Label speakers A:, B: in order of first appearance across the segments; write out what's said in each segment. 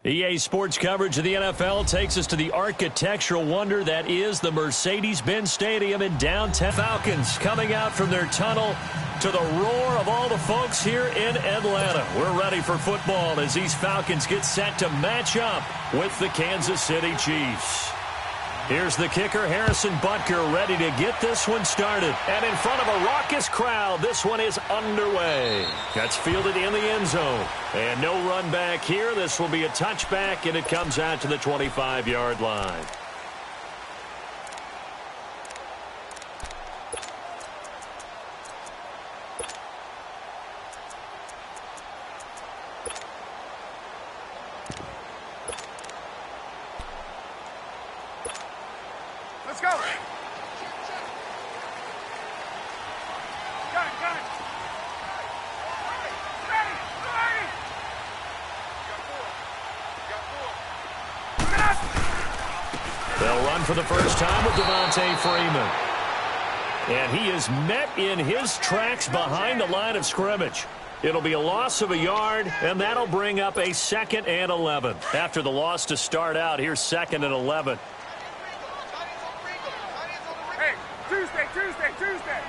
A: EA Sports coverage of the NFL takes us to the architectural wonder that is the Mercedes-Benz Stadium in downtown. Falcons coming out from their tunnel to the roar of all the folks here in Atlanta. We're ready for football as these Falcons get set to match up with the Kansas City Chiefs. Here's the kicker, Harrison Butker, ready to get this one started. And in front of a raucous crowd, this one is underway. That's fielded in the end zone. And no run back here. This will be a touchback, and it comes out to the 25-yard line.
B: Let's go. Got it. Ready.
A: They'll run for the first time with Devontae Freeman. And he is met in his tracks behind the line of scrimmage. It'll be a loss of a yard, and that'll bring up a 2nd and 11. After the loss to start out, here's 2nd and 11.
B: Tuesday.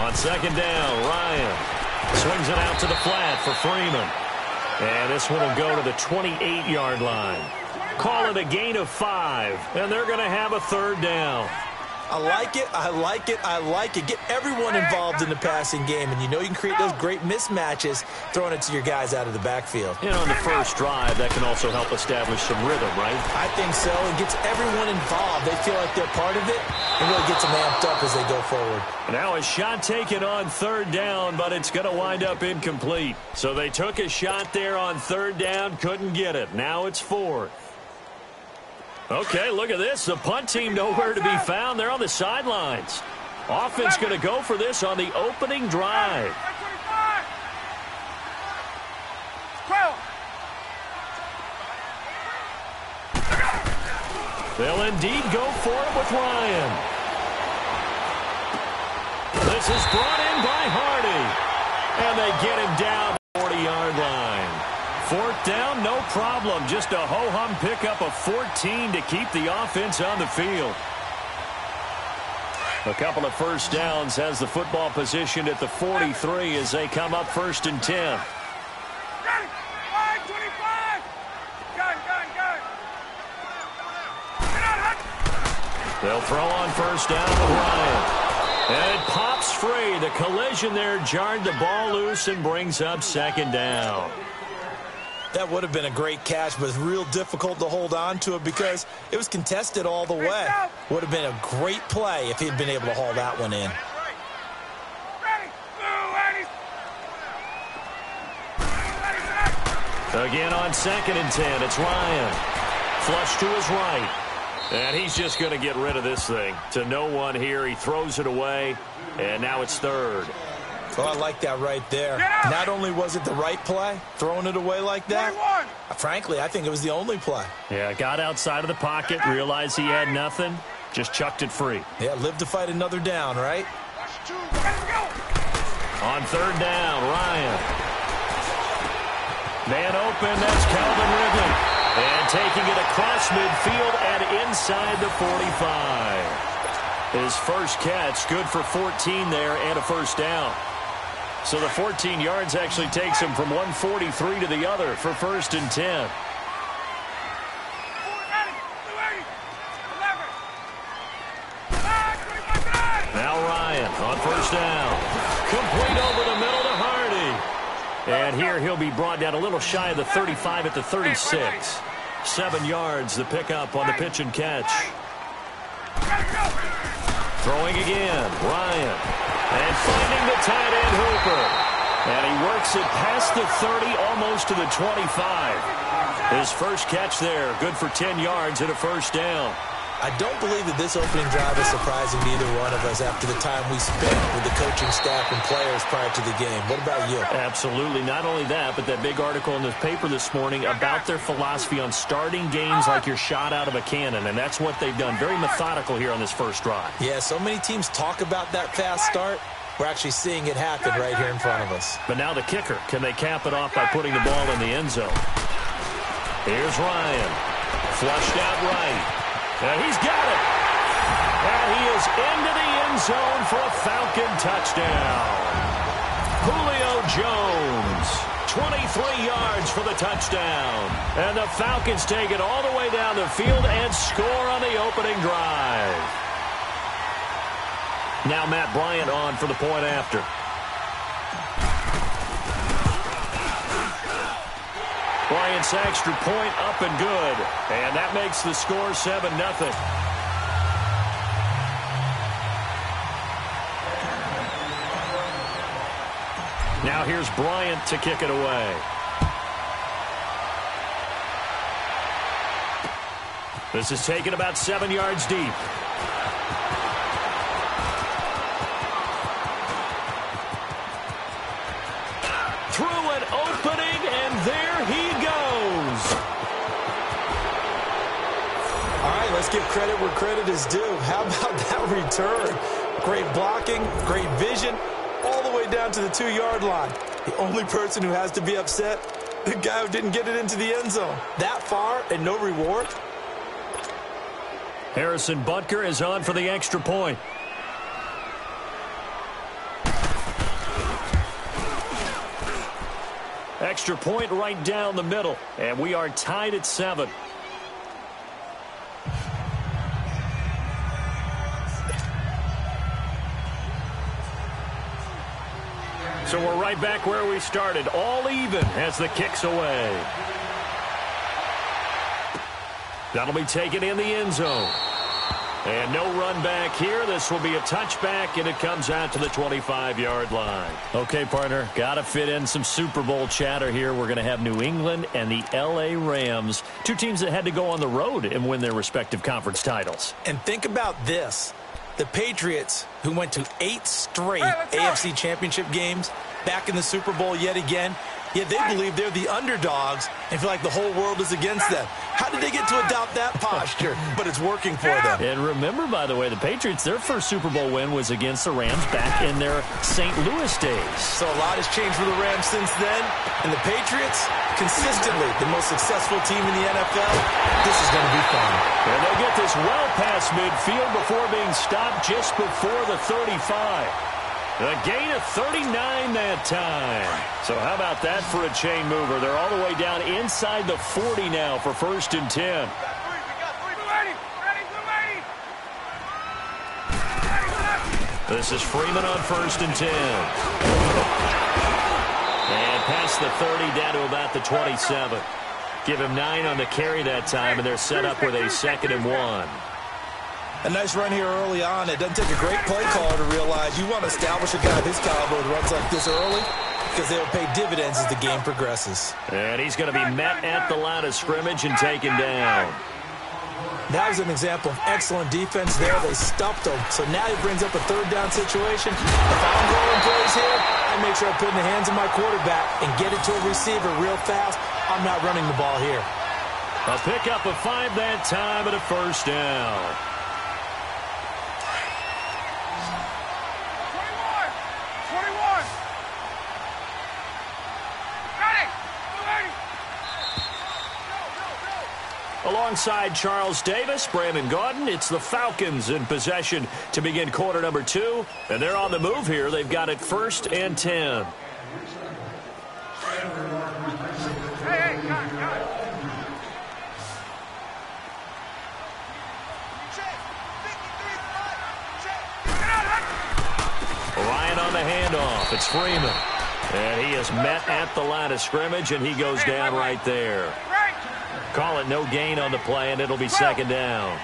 A: On 2nd down, Ryan swings it out to the flat for Freeman. And this one will go to the 28-yard line. Call it a gain of 5, and they're going to have a 3rd down.
C: I like it. Get everyone involved in the passing game, and you know you can create those great mismatches throwing it to your guys out of the backfield.
A: And on the first drive, that can also help establish some rhythm, right?
C: I think so. It gets everyone involved. They feel like they're part of it, and really gets them amped up as they go forward.
A: Now a shot taken on 3rd down, but it's going to wind up incomplete. So they took a shot there on 3rd down, couldn't get it. Now it's 4th. Okay, look at this. The punt team nowhere to be found. They're on the sidelines. Offense going to go for this on the opening drive. They'll indeed go for it with Ryan. This is brought in by Hardy. And they get him down the 40-yard line. 4th down, no problem. Just a ho-hum pickup of 14 to keep the offense on the field. A couple of first downs has the football positioned at the 43 as they come up 1st and 10.
B: Ready. 25. Gun.
A: They'll throw on 1st down with Ryan. And it pops free. The collision there jarred the ball loose and brings up 2nd down.
C: That would have been a great catch, but it's real difficult to hold on to it because it was contested all the way. Would have been a great play if he'd been able to haul that one in.
A: Again on 2nd and 10, it's Ryan. Flush to his right. And he's just going to get rid of this thing. To no one here, he throws it away, and now it's 3rd.
C: Oh, I like that right there. Not only was it the right play, throwing it away like that, frankly, I think it was the only play.
A: Yeah, got outside of the pocket, realized he had nothing, just chucked it free.
C: Yeah, live to fight another down, right?
A: On 3rd down, Ryan. Man open, that's Calvin Ridley. And taking it across midfield and inside the 45. His first catch, good for 14 there and a 1st down. So the 14 yards actually takes him from 143 to the other for 1st and 10. Now Ryan on 1st down. Complete over the middle to Hardy. And here he'll be brought down a little shy of the 35 at the 36. 7 yards, the pickup on the pitch and catch. Throwing again, Ryan. And finding the tight end, Hooper. And he works it past the 30, almost to the 25. His first catch there, good for 10 yards and a 1st down.
C: I don't believe that this opening drive is surprising to either one of us after the time we spent with the coaching staff and players prior to the game. What about you?
A: Absolutely. Not only that, but that big article in the paper this morning about their philosophy on starting games like you're shot out of a cannon, and that's what they've done. Very methodical here on this first drive.
C: Yeah, so many teams talk about that fast start. We're actually seeing it happen right here in front of us.
A: But now the kicker. Can they cap it off by putting the ball in the end zone? Here's Ryan. Flushed out right. And he's got it. And he is into the end zone for a Falcon touchdown. Julio Jones, 23 yards for the touchdown. And the Falcons take it all the way down the field and score on the opening drive. Now Matt Bryant on for the point after. Bryant's extra point up and good. And that makes the score 7-0. Now here's Bryant to kick it away. This is taken about 7 yards deep. Through an opening, and there he goes.
C: All right, let's give credit where credit is due. How about that return? Great blocking, great vision, all the way down to the 2-yard line. The only person who has to be upset, the guy who didn't get it into the end zone. That far and no reward?
A: Harrison Butker is on for the extra point. Extra point right down the middle, and we are tied at 7. So we're right back where we started, all even as the kick's away. That'll be taken in the end zone. And no run back here. This will be a touchback, and it comes out to the 25-yard line. Okay, partner, got to fit in some Super Bowl chatter here. We're going to have New England and the L.A. Rams, two teams that had to go on the road and win their respective conference titles.
C: And think about this. The Patriots, who went to 8 straight AFC championship games, back in the Super Bowl yet again, yet they believe they're the underdogs and feel like the whole world is against them. How did they get to adopt that posture? But it's working for them.
A: And remember, by the way, the Patriots, their first Super Bowl win was against the Rams back in their St. Louis days.
C: So a lot has changed for the Rams since then. And the Patriots, consistently the most successful team in the NFL. This is going to be fun.
A: And they get this well past midfield before being stopped just before the 35. A gain of 39 that time. So how about that for a chain mover? They're all the way down inside the 40 now for 1st and 10. This is Freeman on 1st and 10. And past the 30 down to about the 27. Give him 9 on the carry that time, and they're set up with a 2nd and 1.
C: A nice run here early on. It doesn't take a great play caller to realize you want to establish a guy of his caliber with runs like this early because they will pay dividends as the game progresses.
A: And he's going to be met at the line of scrimmage and taken down.
C: That was an example of excellent defense there. They stuffed him. So now he brings up a 3rd down situation. If I'm calling plays here, I make sure I put it in the hands of my quarterback and get it to a receiver real fast. I'm not running the ball here.
A: A pickup of 5 that time and a 1st down. Alongside Charles Davis, Brandon Gaudin, it's the Falcons in possession to begin quarter number 2. And they're on the move here. They've got it 1st and 10. Ryan on the handoff. It's Freeman. And he is met at the line of scrimmage, and he goes down right there. Call it no gain on the play, and it'll be 2nd down.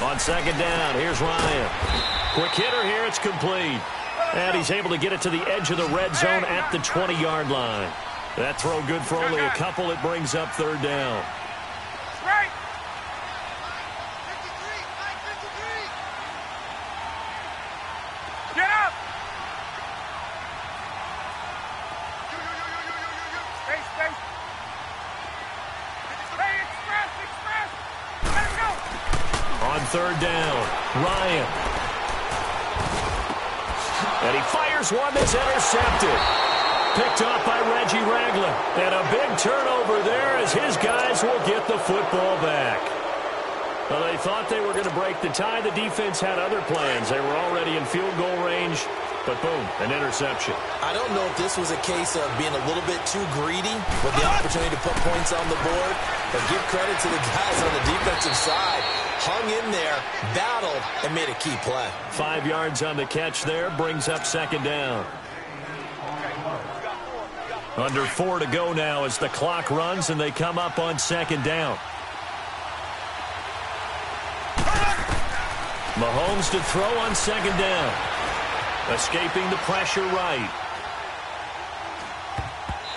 A: On 2nd down, here's Ryan. Quick hitter here, it's complete. And he's able to get it to the edge of the red zone at the 20-yard line. That throw good for only a couple. It brings up 3rd down. On 3rd down, Ryan. And he fires one that's intercepted. Picked off by Reggie Ragland. And a big turnover there as his guys will get the football back. Well, they thought they were going to break the tie. The defense had other plans. They were already in field goal range. But boom, an interception.
C: I don't know if this was a case of being a little bit too greedy with the opportunity to put points on the board. But give credit to the guys on the defensive side. Hung in there, battled, and made a key play.
A: 5 yards on the catch there. Brings up second down. Under 4 to go now as the clock runs and they come up on second down. Mahomes to throw on second down. Escaping the pressure right.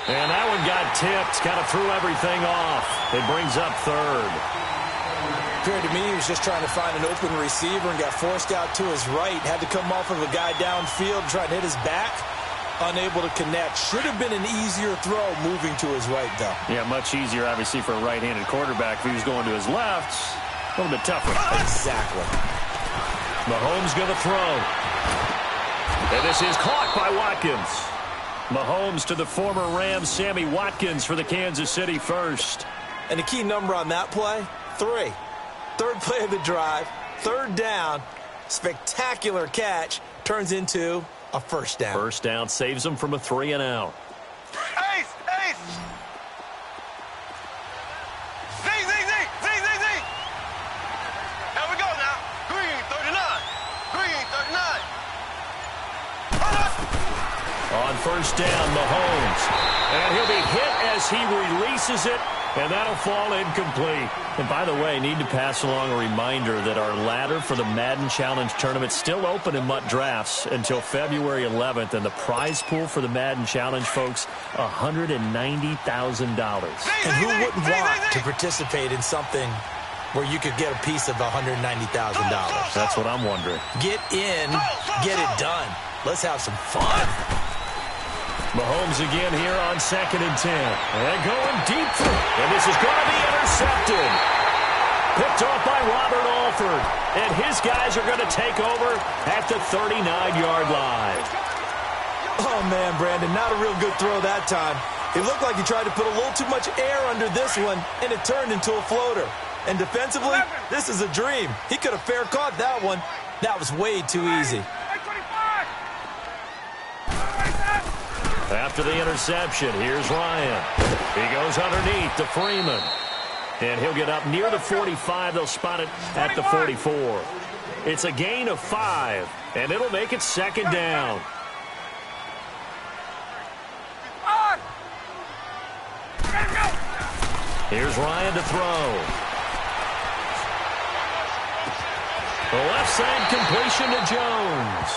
A: And that one got tipped. Kind of threw everything off. It brings up third.
C: Appeared to me he was just trying to find an open receiver and got forced out to his right. Had to come off of a guy downfield, trying to hit his back. Unable to connect. Should have been an easier throw moving to his right, though.
A: Yeah, much easier, obviously, for a right-handed quarterback. If he was going to his left, a little bit tougher.
C: Exactly.
A: Mahomes going to throw. And this is caught by Watkins. Mahomes to the former Rams, Sammy Watkins, for the Kansas City first.
C: And the key number on that play, 3. Third play of the drive, third down, spectacular catch, turns into a first down.
A: First down saves them from a 3 and out.
B: Ace! Ace! Z! Here we go now. Green, 39. Green, 39.
A: On first down, Mahomes. And he'll be hit as he releases it, and that'll fall incomplete. And by the way, need to pass along a reminder that our ladder for the Madden Challenge Tournament is still open in MUT Drafts until February 11th. And the prize pool for the Madden Challenge, folks, $190,000.
C: And who wouldn't want to participate in something where you could get a piece of $190,000?
A: That's what I'm wondering.
C: Get in, get it done. Let's have some fun.
A: Mahomes again here on 2nd and 10. And going deep through. And this is going to be intercepted. Picked off by Robert Alford. And his guys are going to take over at the 39-yard line.
C: Oh, man, Brandon, not a real good throw that time. It looked like he tried to put a little too much air under this one, and it turned into a floater. And defensively, this is a dream. He could have fair caught that one. That was way too easy.
A: After the interception, here's Ryan. He goes underneath to Freeman. And he'll get up near the 45. They'll spot it at the 44. It's a gain of 5, and it'll make it second down. Here's Ryan to throw. The left side completion to Jones.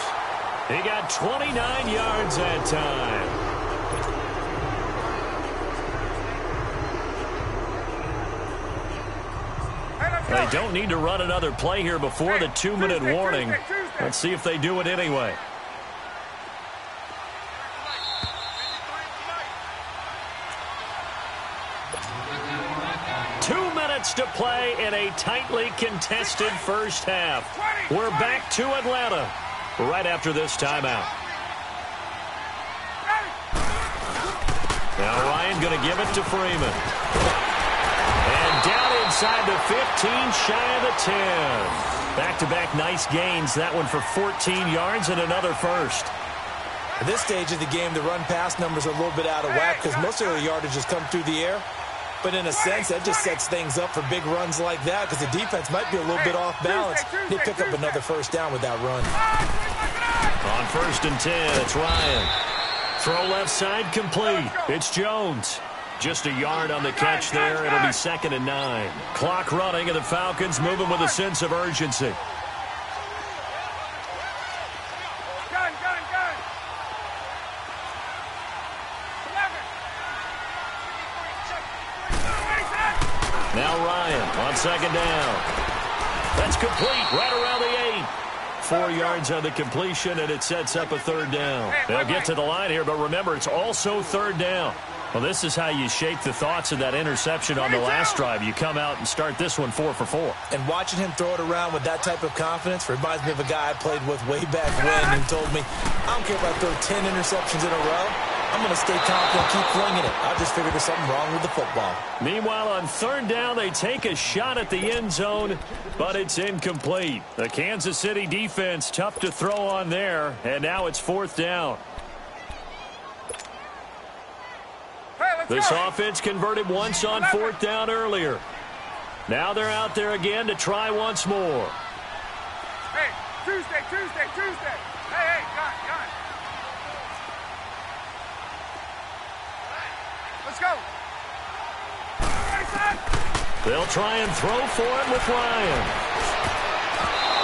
A: He got 29 yards that time. They don't need to run another play here before the 2-minute warning. Let's see if they do it anyway. To play in a tightly contested first half. We're back to Atlanta right after this timeout. Now Ryan going to give it to Freeman. And down inside the 15, shy of the 10. Back-to-back nice gains. That one for 14 yards and another first.
C: At this stage of the game, the run-pass numbers are a little bit out of whack because most of the yardage has come through the air. But in a sense, that just sets things up for big runs like that because the defense might be a little bit off balance. They pick up another first down with that run.
A: On 1st and 10, it's Ryan. Throw left side complete. It's Jones. Just a yard on the catch there. It'll be 2nd and 9. Clock running, and the Falcons moving with a sense of urgency. Now Ryan on 2nd down. That's complete right around the 8. 4 yards on the completion, and it sets up a 3rd down. They'll get to the line here, but remember, it's also 3rd down. Well, this is how you shake the thoughts of that interception on the last drive. You come out and start this one 4 for 4.
C: And watching him throw it around with that type of confidence reminds me of a guy I played with way back when who told me, I don't care if I throw 10 interceptions in a row. I'm going to stay confident, keep flinging it. I just figured there's something wrong with the football.
A: Meanwhile, on third down, they take a shot at the end zone, but it's incomplete. The Kansas City defense tough to throw on there, and now it's fourth down. This offense converted once on fourth down earlier. Now they're out there again to try once more.
B: Hey, Tuesday. Hey, got. Let's go.
A: They'll try and throw for it with Ryan.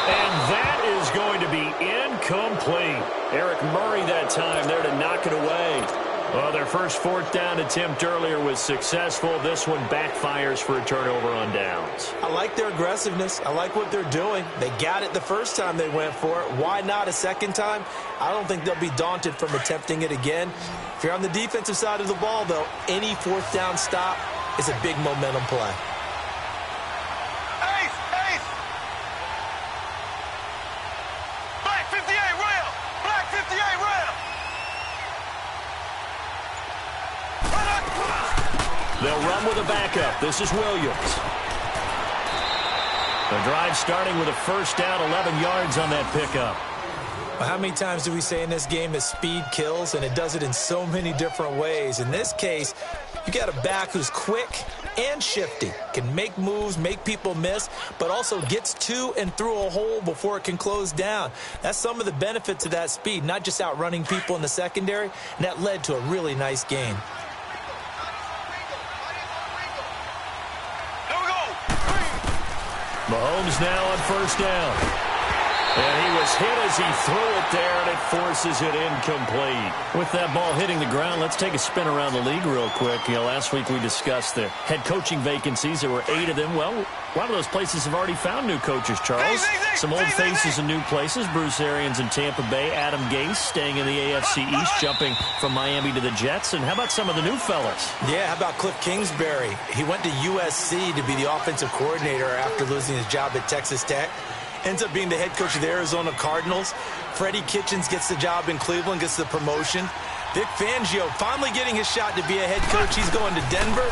A: And that is going to be incomplete. Eric Murray that time there to knock it away. Well, their first fourth down attempt earlier was successful. This one backfires for a turnover on downs.
C: I like their aggressiveness. I like what they're doing. They got it the first time they went for it. Why not a second time? I don't think they'll be daunted from attempting it again. If you're on the defensive side of the ball, though, any fourth down stop is a big momentum play.
B: Ace! Black 58 rail! Black 58 rail!
A: They'll run with a backup. This is Williams. The drive starting with a first down, 11 yards on that pickup.
C: Well, how many times do we say in this game that speed kills, and it does it in so many different ways? In this case, you got a back who's quick and shifty, can make moves, make people miss, but also gets to and through a hole before it can close down. That's some of the benefits of that speed, not just outrunning people in the secondary, and that led to a really nice game.
A: Mahomes now on first down. And he was hit as he threw it there, and it forces it incomplete. With that ball hitting the ground, let's take a spin around the league real quick. Last week we discussed the head coaching vacancies. There were 8 of them. Well, a lot of those places have already found new coaches, Charles. Some old faces in new places. Bruce Arians in Tampa Bay. Adam Gase staying in the AFC East, jumping from Miami to the Jets. And how about some of the new fellas?
C: Yeah, how about Cliff Kingsbury? He went to USC to be the offensive coordinator after losing his job at Texas Tech. Ends up being the head coach of the Arizona Cardinals. Freddie Kitchens gets the job in Cleveland, gets the promotion. Vic Fangio finally getting his shot to be a head coach. He's going to Denver.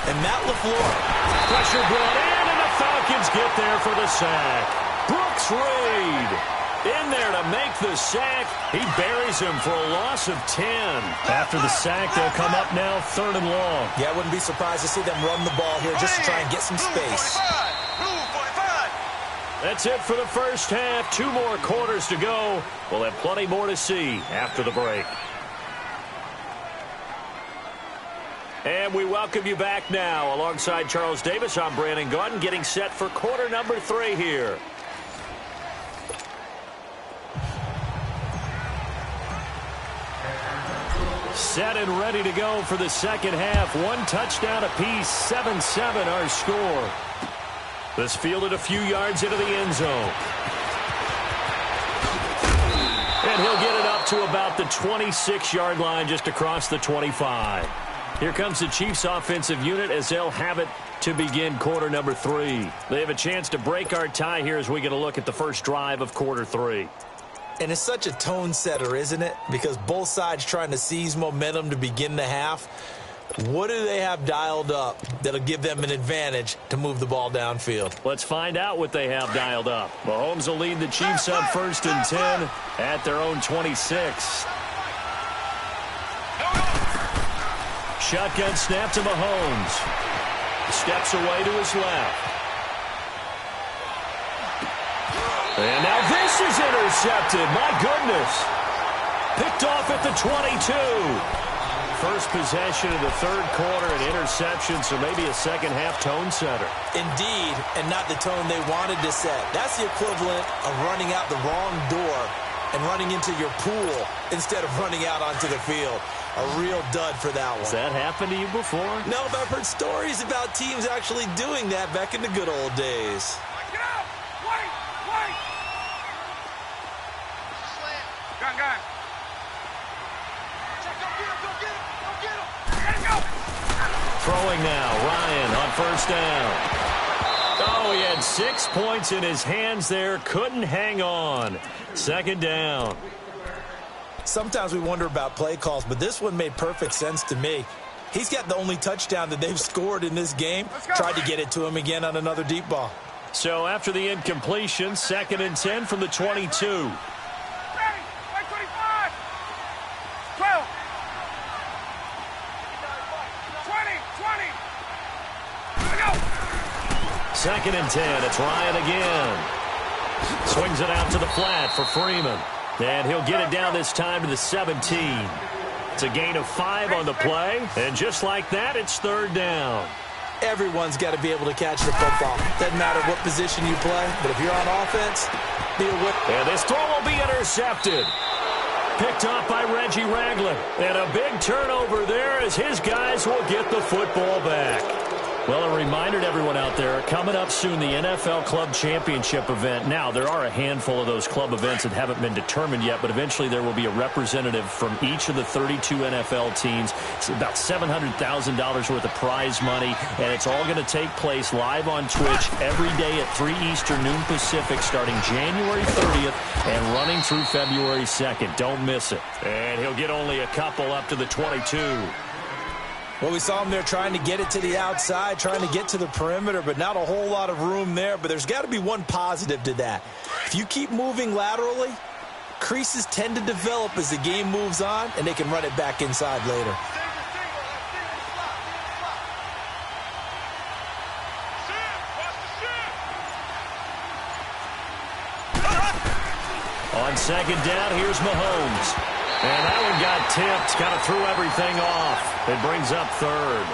C: And Matt LaFleur.
A: Pressure brought in, and the Falcons get there for the sack. Brooks Reed in there to make the sack. He buries him for a loss of 10. After the sack, they'll come up now 3rd and long.
C: Yeah, I wouldn't be surprised to see them run the ball here just to try and get some space.
A: That's it for the first half. 2 more quarters to go. We'll have plenty more to see after the break. And we welcome you back now. Alongside Charles Davis, I'm Brandon Gaudin, getting set for quarter number 3 here. Set and ready to go for the second half. 1 touchdown apiece, 7-7 our score. This fielded a few yards into the end zone. And he'll get it up to about the 26-yard line, just across the 25. Here comes the Chiefs offensive unit as they'll have it to begin quarter number 3. They have a chance to break our tie here as we get a look at the first drive of quarter 3.
C: And it's such a tone setter, isn't it? Because both sides trying to seize momentum to begin the half. What do they have dialed up that'll give them an advantage to move the ball downfield?
A: Let's find out what they have dialed up. Mahomes will lead the Chiefs up 1st and 10 at their own 26. Shotgun snap to Mahomes. Steps away to his left. And now this is intercepted. My goodness. Picked off at the 22. First possession of the 3rd quarter, an interception, so maybe a second-half tone setter.
C: Indeed, and not the tone they wanted to set. That's the equivalent of running out the wrong door and running into your pool instead of running out onto the field. A real dud for that one.
A: Has that happened to you before?
C: No, but I've heard stories about teams actually doing that back in the good old days.
B: Get out! Wait! Gun. Go get him! Let it go!
A: throwing now. Ryan on first down. Oh, he had 6 points in his hands there. Couldn't hang on. Second down.
C: Sometimes we wonder about play calls, but this one made perfect sense to me. He's got the only touchdown that they've scored in this game. Tried to get it to him again on another deep ball.
A: So after the incompletion, 2nd and 10 from the 22. 2nd and 10. It's Ryan again. Swings it out to the flat for Freeman. And he'll get it down this time to the 17. It's a gain of 5 on the play. And just like that, it's 3rd down.
C: Everyone's got to be able to catch the football. Doesn't matter what position you play, but if you're on offense, be a whip.
A: And this throw will be intercepted. Picked up by Reggie Ragland. And a big turnover there as his guys will get the football back. Well, a reminder to everyone out there, coming up soon, the NFL Club Championship event. Now, there are a handful of those club events that haven't been determined yet, but eventually there will be a representative from each of the 32 NFL teams. It's about $700,000 worth of prize money, and it's all going to take place live on Twitch every day at 3 Eastern, noon Pacific, starting January 30th and running through February 2nd. Don't miss it. And he'll get only a couple up to the 22.
C: Well, we saw him there trying to get it to the outside, trying to get to the perimeter, but not a whole lot of room there. But there's got to be one positive to that. If you keep moving laterally, creases tend to develop as the game moves on, and they can run it back inside later.
A: On 2nd down, here's Mahomes. And that one got tipped, kind of threw everything off. It brings up 3rd.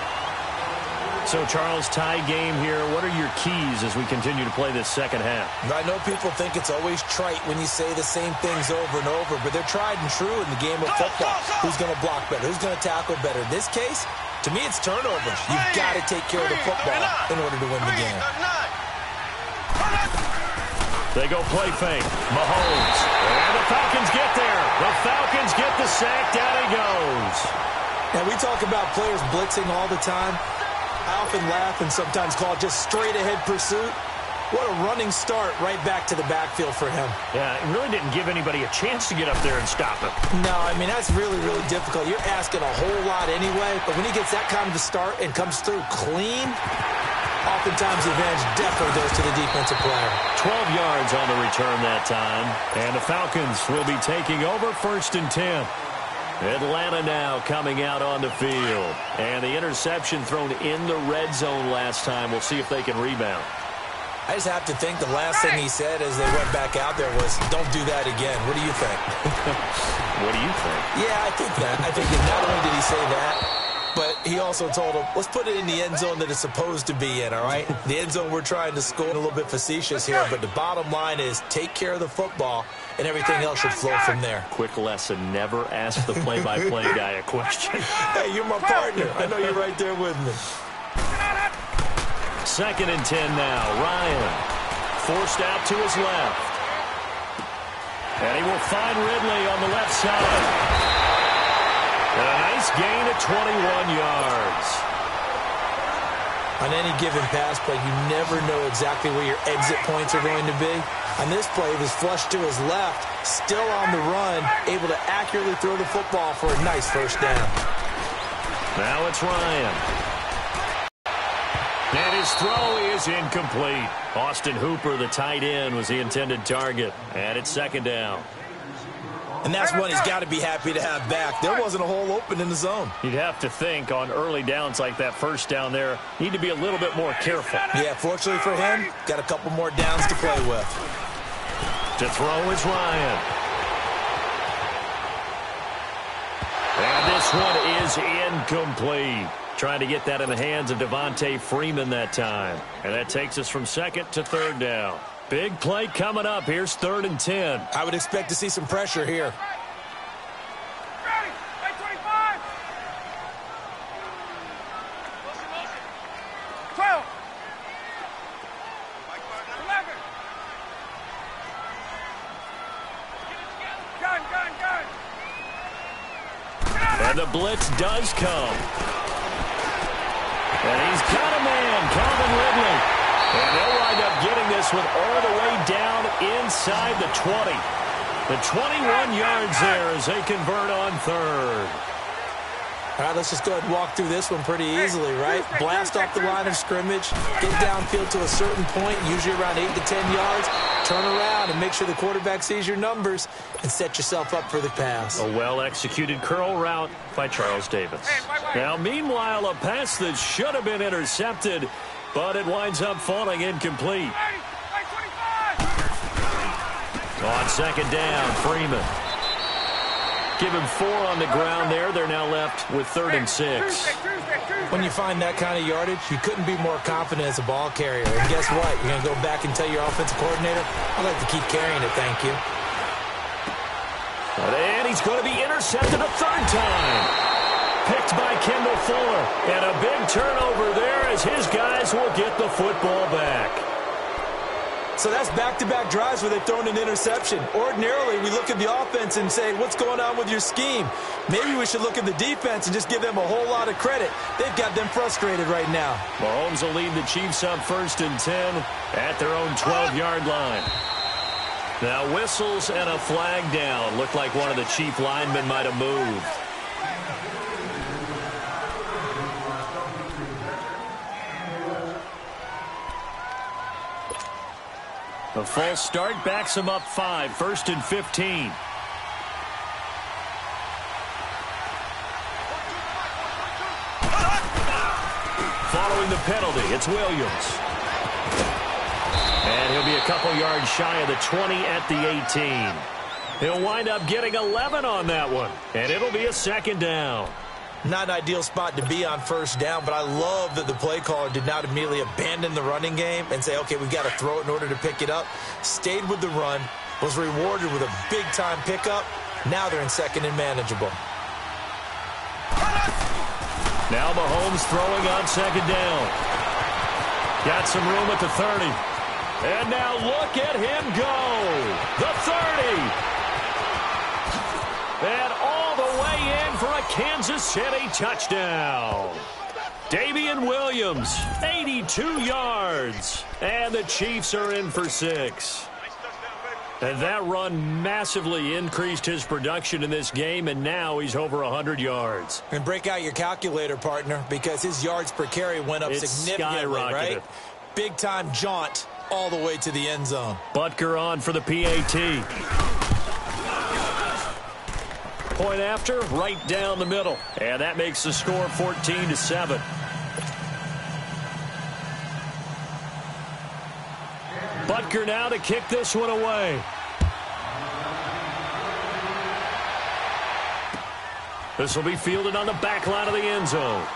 A: So, Charles, tie game here. What are your keys as we continue to play this second half?
C: I know people think it's always trite when you say the same things over and over, but they're tried and true in the game of football. Who's going to block better? Who's going to tackle better? In this case, to me, it's turnovers. You've got to take care of the football in order to win the game.
A: They go play fake. Mahomes. And the Falcons get there. The Falcons get the sack. Down he goes.
C: Now, we talk about players blitzing all the time. I often laugh and sometimes call it just straight-ahead pursuit. What a running start right back to the backfield for him.
A: Yeah, it really didn't give anybody a chance to get up there and stop him.
C: No, I mean, that's really, really difficult. You're asking a whole lot anyway, but when he gets that kind of a start and comes through clean, oftentimes the advantage definitely goes to the defensive player.
A: 12 yards on the return that time. And the Falcons will be taking over 1st and 10. Atlanta now coming out on the field. And the interception thrown in the red zone last time. We'll see if they can rebound.
C: I just have to think the last thing he said as they went back out there was, don't do that again. What do you think?
A: What do you think?
C: Yeah, I think that. I think that not only did he say that, but he also told him, let's put it in the end zone that it's supposed to be in, all right? The end zone we're trying to score. A little bit facetious here, but the bottom line is take care of the football, and everything else should flow from there.
A: Quick lesson, never ask the play-by-play guy a question.
C: Hey, you're my partner. I know you're right there with me.
A: 2nd and 10 now. Ryan forced out to his left. And he will find Ridley on the left side. And a nice gain of 21 yards.
C: On any given pass play, you never know exactly where your exit points are going to be. On this play, he was flushed to his left, still on the run, able to accurately throw the football for a nice 1st down.
A: Now it's Ryan. And his throw is incomplete. Austin Hooper, the tight end, was the intended target. And it's 2nd down.
C: And that's one he's got to be happy to have back. There wasn't a hole open in the zone.
A: You'd have to think on early downs like that 1st down there, need to be a little bit more careful.
C: Yeah, fortunately for him, got a couple more downs to play with.
A: To throw is Ryan. And this one is incomplete. Trying to get that in the hands of Devontae Freeman that time. And that takes us from 2nd to 3rd down. Big play coming up. Here's 3rd and 10.
C: I would expect to see some pressure here.
B: Ready. 25. 12. 11. Gun.
A: And the blitz does come. And he's got a man, Calvin Ridley. And they'll wind up getting this one all the way down inside the 20. The 21 yards there as they convert on third.
C: All right, let's just go ahead and walk through this one pretty easily, right? Blast off the line of scrimmage, get downfield to a certain point, usually around 8 to 10 yards, turn around and make sure the quarterback sees your numbers and set yourself up for the pass.
A: A well-executed curl route by Charles Davis. Now, meanwhile, a pass that should have been intercepted, but it winds up falling incomplete. On second down, Freeman. Give him 4 on the ground there. They're now left with 3rd and 6.
C: When you find that kind of yardage, you couldn't be more confident as a ball carrier. And guess what? You're going to go back and tell your offensive coordinator, I'd like to keep carrying it, thank you.
A: And he's going to be intercepted a 3rd time. Picked by Kendall Fuller. And a big turnover there as his guys will get the football back.
C: So that's back-to-back drives where they've thrown an interception. Ordinarily, we look at the offense and say, what's going on with your scheme? Maybe we should look at the defense and just give them a whole lot of credit. They've got them frustrated right now.
A: Mahomes will lead the Chiefs up 1st and 10 at their own 12-yard line. Now whistles and a flag down. Looked like one of the Chief linemen might have moved. A false start backs him up 5, 1st and 15. Following the penalty, it's Williams. And he'll be a couple yards shy of the 20 at the 18. He'll wind up getting 11 on that one, and it'll be a 2nd down.
C: Not an ideal spot to be on 1st down, but I love that the play caller did not immediately abandon the running game and say, okay, we've got to throw it in order to pick it up. Stayed with the run, was rewarded with a big-time pickup. Now they're in 2nd and manageable.
A: Now Mahomes throwing on 2nd down. Got some room at the 30. And now look at him go. The 30. And all the way in for a Kansas City touchdown. Damian Williams, 82 yards. And the Chiefs are in for 6. And that run massively increased his production in this game, and now he's over 100 yards.
C: And break out your calculator, partner, because his yards per carry went up significantly, right? Big-time jaunt all the way to the end zone.
A: Butker on for the PAT. Point after, right down the middle. And that makes the score 14-7. Butker now to kick this one away. This will be fielded on the back line of the end zone.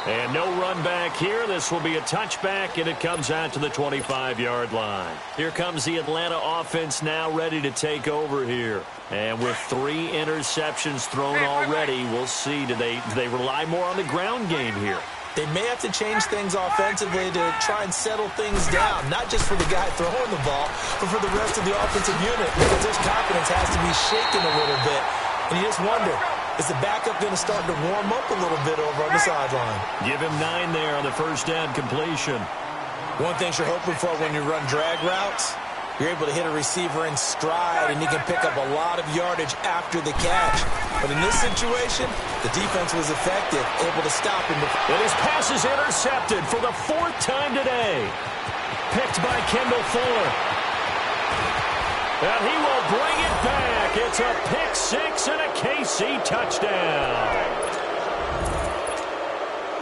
A: And no run back here. This will be a touchback, and it comes out to the 25-yard line. Here comes the Atlanta offense now ready to take over here. And with 3 interceptions thrown already, we'll see. Do they rely more on the ground game here?
C: They may have to change things offensively to try and settle things down, not just for the guy throwing the ball, but for the rest of the offensive unit, because his confidence has to be shaken a little bit. And you just wonder, is the backup going to start to warm up a little bit over on the sideline?
A: Give him 9 there on the 1st down completion.
C: One thing you're hoping for when you run drag routes, you're able to hit a receiver in stride, and he can pick up a lot of yardage after the catch. But in this situation, the defense was effective, able to stop him.
A: And his pass is intercepted for the 4th time today. Picked by Kendall Fuller. And he will bring it back. It's a pick 6 and a KC touchdown.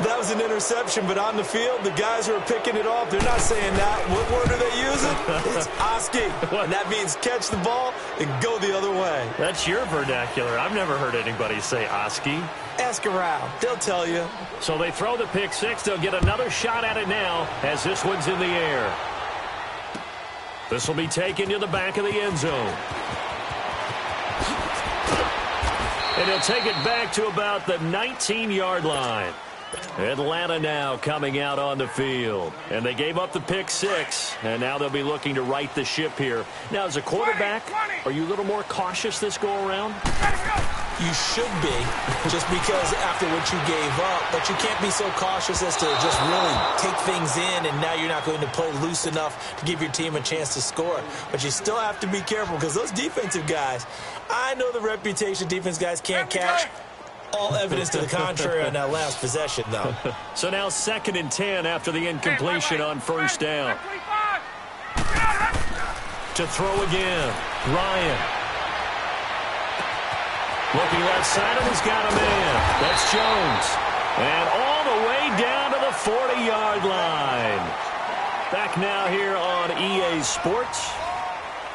C: That was an interception, but on the field, the guys who are picking it off, they're not saying that. What word are they using? It's Oski. And that means catch the ball and go the other way.
A: That's your vernacular. I've never heard anybody say Oski.
C: Ask around. They'll tell you.
A: So they throw the pick 6. They'll get another shot at it now as this one's in the air. This will be taken to the back of the end zone. And he'll take it back to about the 19-yard line. Atlanta now coming out on the field. And they gave up the pick 6, and now they'll be looking to right the ship here. Now, as a quarterback, are you a little more cautious this go-around?
C: You should be, just because after what you gave up. But you can't be so cautious as to just really take things in, and now you're not going to play loose enough to give your team a chance to score. But you still have to be careful, because those defensive guys, I know the reputation defense guys can't catch. All evidence to the contrary on that last possession, though.
A: So now 2nd and 10 after the incompletion on first down. To throw again, Ryan. Looking left side, and he's got a man. That's Jones. And all the way down to the 40-yard line. Back now here on EA Sports.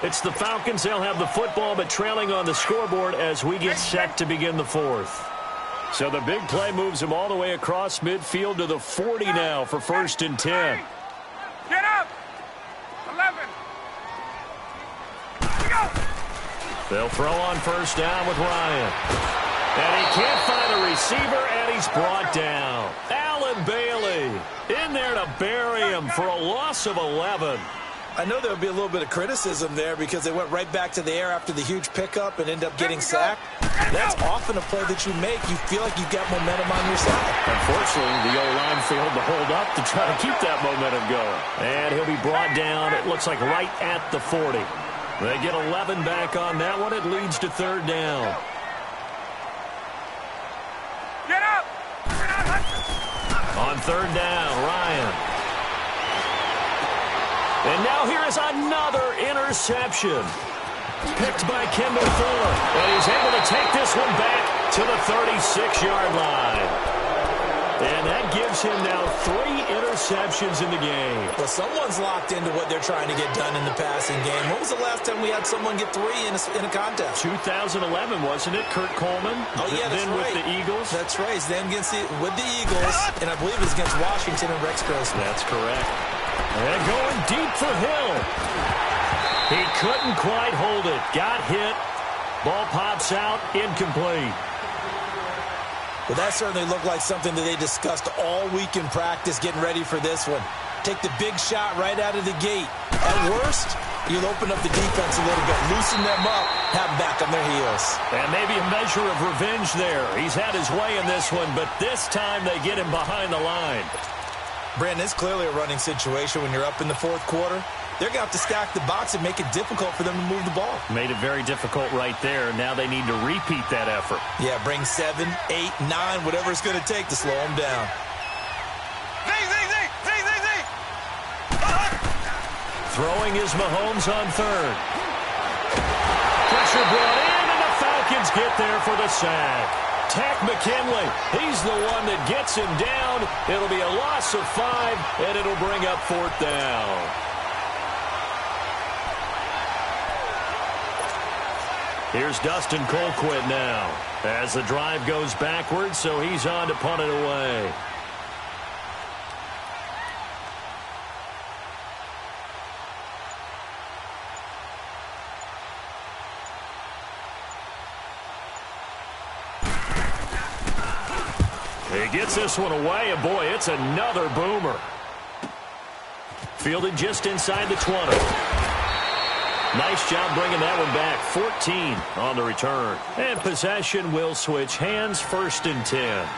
A: It's the Falcons. They'll have the football, but trailing on the scoreboard as we get set to begin the 4th. So the big play moves him all the way across midfield to the 40 now for 1st and 10.
B: Get up! 11.
A: They'll throw on first down with Ryan. And he can't find a receiver, and he's brought down. Allen Bailey in there to bury him for a loss of 11.
C: I know there'll be a little bit of criticism there because they went right back to the air after the huge pickup and end up getting sacked. That's often a play that you make. You feel like you've got momentum on your side.
A: Unfortunately, the O-line failed to hold up to try to keep that momentum going. And he'll be brought down, it looks like right at the 40. They get 11 back on that one. It leads to 3rd down.
B: Get up!
A: On 3rd down, Ryan. And now here is another interception. Picked by Kendall Fuller. And he's able to take this one back to the 36-yard line. And that gives him now 3 interceptions in the game.
C: Well, someone's locked into what they're trying to get done in the passing game. When was the last time we had someone get 3 in a contest?
A: 2011, wasn't it? Kurt Coleman.
C: Oh, yeah, that's
A: then
C: right.
A: with the Eagles.
C: That's right. Then with the Eagles, and I believe it was against Washington and Rex Grossman.
A: That's correct. And going deep for Hill. He couldn't quite hold it. Got hit. Ball pops out. Incomplete.
C: Well, that certainly looked like something that they discussed all week in practice getting ready for this one. Take the big shot right out of the gate. At worst, you'll open up the defense a little bit, loosen them up, have them back on their heels.
A: And maybe a measure of revenge there. He's had his way in this one, but this time they get him behind the line.
C: Brandon, it's clearly a running situation when you're up in the 4th quarter. They're going to have to stack the box and make it difficult for them to move the ball.
A: Made it very difficult right there. Now they need to repeat that effort.
C: Yeah, bring 7, 8, 9, whatever it's going to take to slow them down.
A: Throwing is Mahomes on 3rd. Pressure brought in, and the Falcons get there for the sack. Tack McKinley, he's the one that gets him down. It'll be a loss of 5, and it'll bring up 4th down. Here's Dustin Colquitt now as the drive goes backwards, so he's on to punt it away. He gets this one away, and boy, it's another boomer. Fielded just inside the 20. Nice job bringing that one back. 14 on the return. And possession will switch hands. 1st and 10.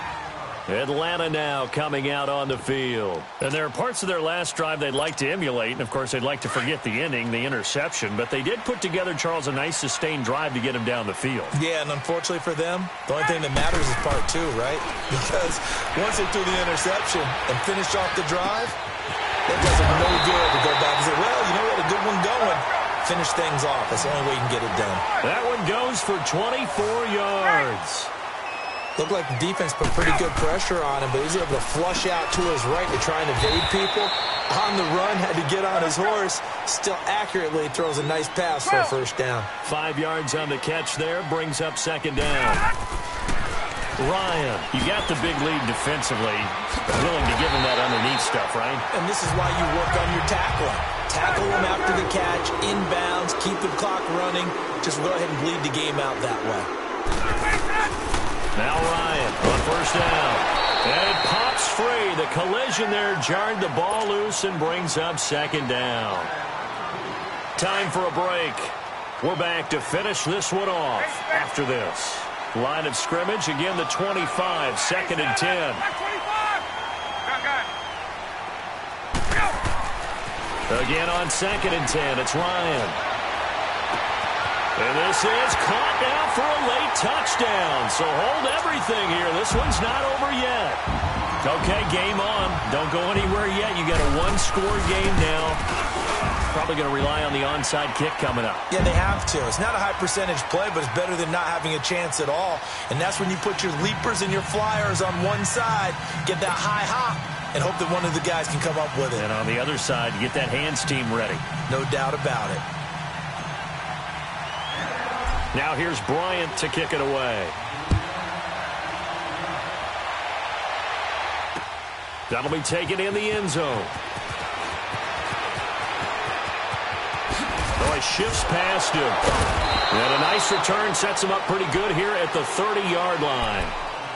A: Atlanta now coming out on the field. And there are parts of their last drive they'd like to emulate. And, of course, they'd like to forget the inning, the interception. But they did put together, Charles, a nice sustained drive to get him down the field.
C: Yeah, and unfortunately for them, the only thing that matters is part 2, right? Because once they threw the interception and finished off the drive, it does them no good to go back and say, well, you know what, a good one going. Finish things off. That's the only way you can get it done.
A: That one goes for 24 yards.
C: Looked like the defense put pretty good pressure on him, but he's able to flush out to his right to try and evade people. On the run, had to get on his horse. Still accurately throws a nice pass for a 1st down.
A: 5 yards on the catch there. Brings up 2nd down. Ryan, you got the big lead defensively. Willing to give him that underneath stuff, right?
C: And this is why you work on your tackling. Tackle him after the catch, inbounds, keep the clock running. Just go ahead and bleed the game out that way.
A: Now Ryan on 1st down. And it pops free. The collision there jarred the ball loose and brings up 2nd down. Time for a break. We're back to finish this one off after this. Line of scrimmage, again the 25, 2nd and 10. Again on 2nd and 10, it's Ryan. And this is caught now for a late touchdown. So hold everything here. This one's not over yet. Okay, game on. Don't go anywhere yet. You got a one-score game now. Probably going to rely on the onside kick coming up.
C: Yeah, they have to. It's not a high-percentage play, but it's better than not having a chance at all. And that's when you put your leapers and your flyers on one side, get that high hop, and hope that one of the guys can come up with it.
A: And on the other side, you get that hands team ready.
C: No doubt about it.
A: Now here's Bryant to kick it away. That'll be taken in the end zone. Oh, he shifts past him. And a nice return sets him up pretty good here at the 30-yard line.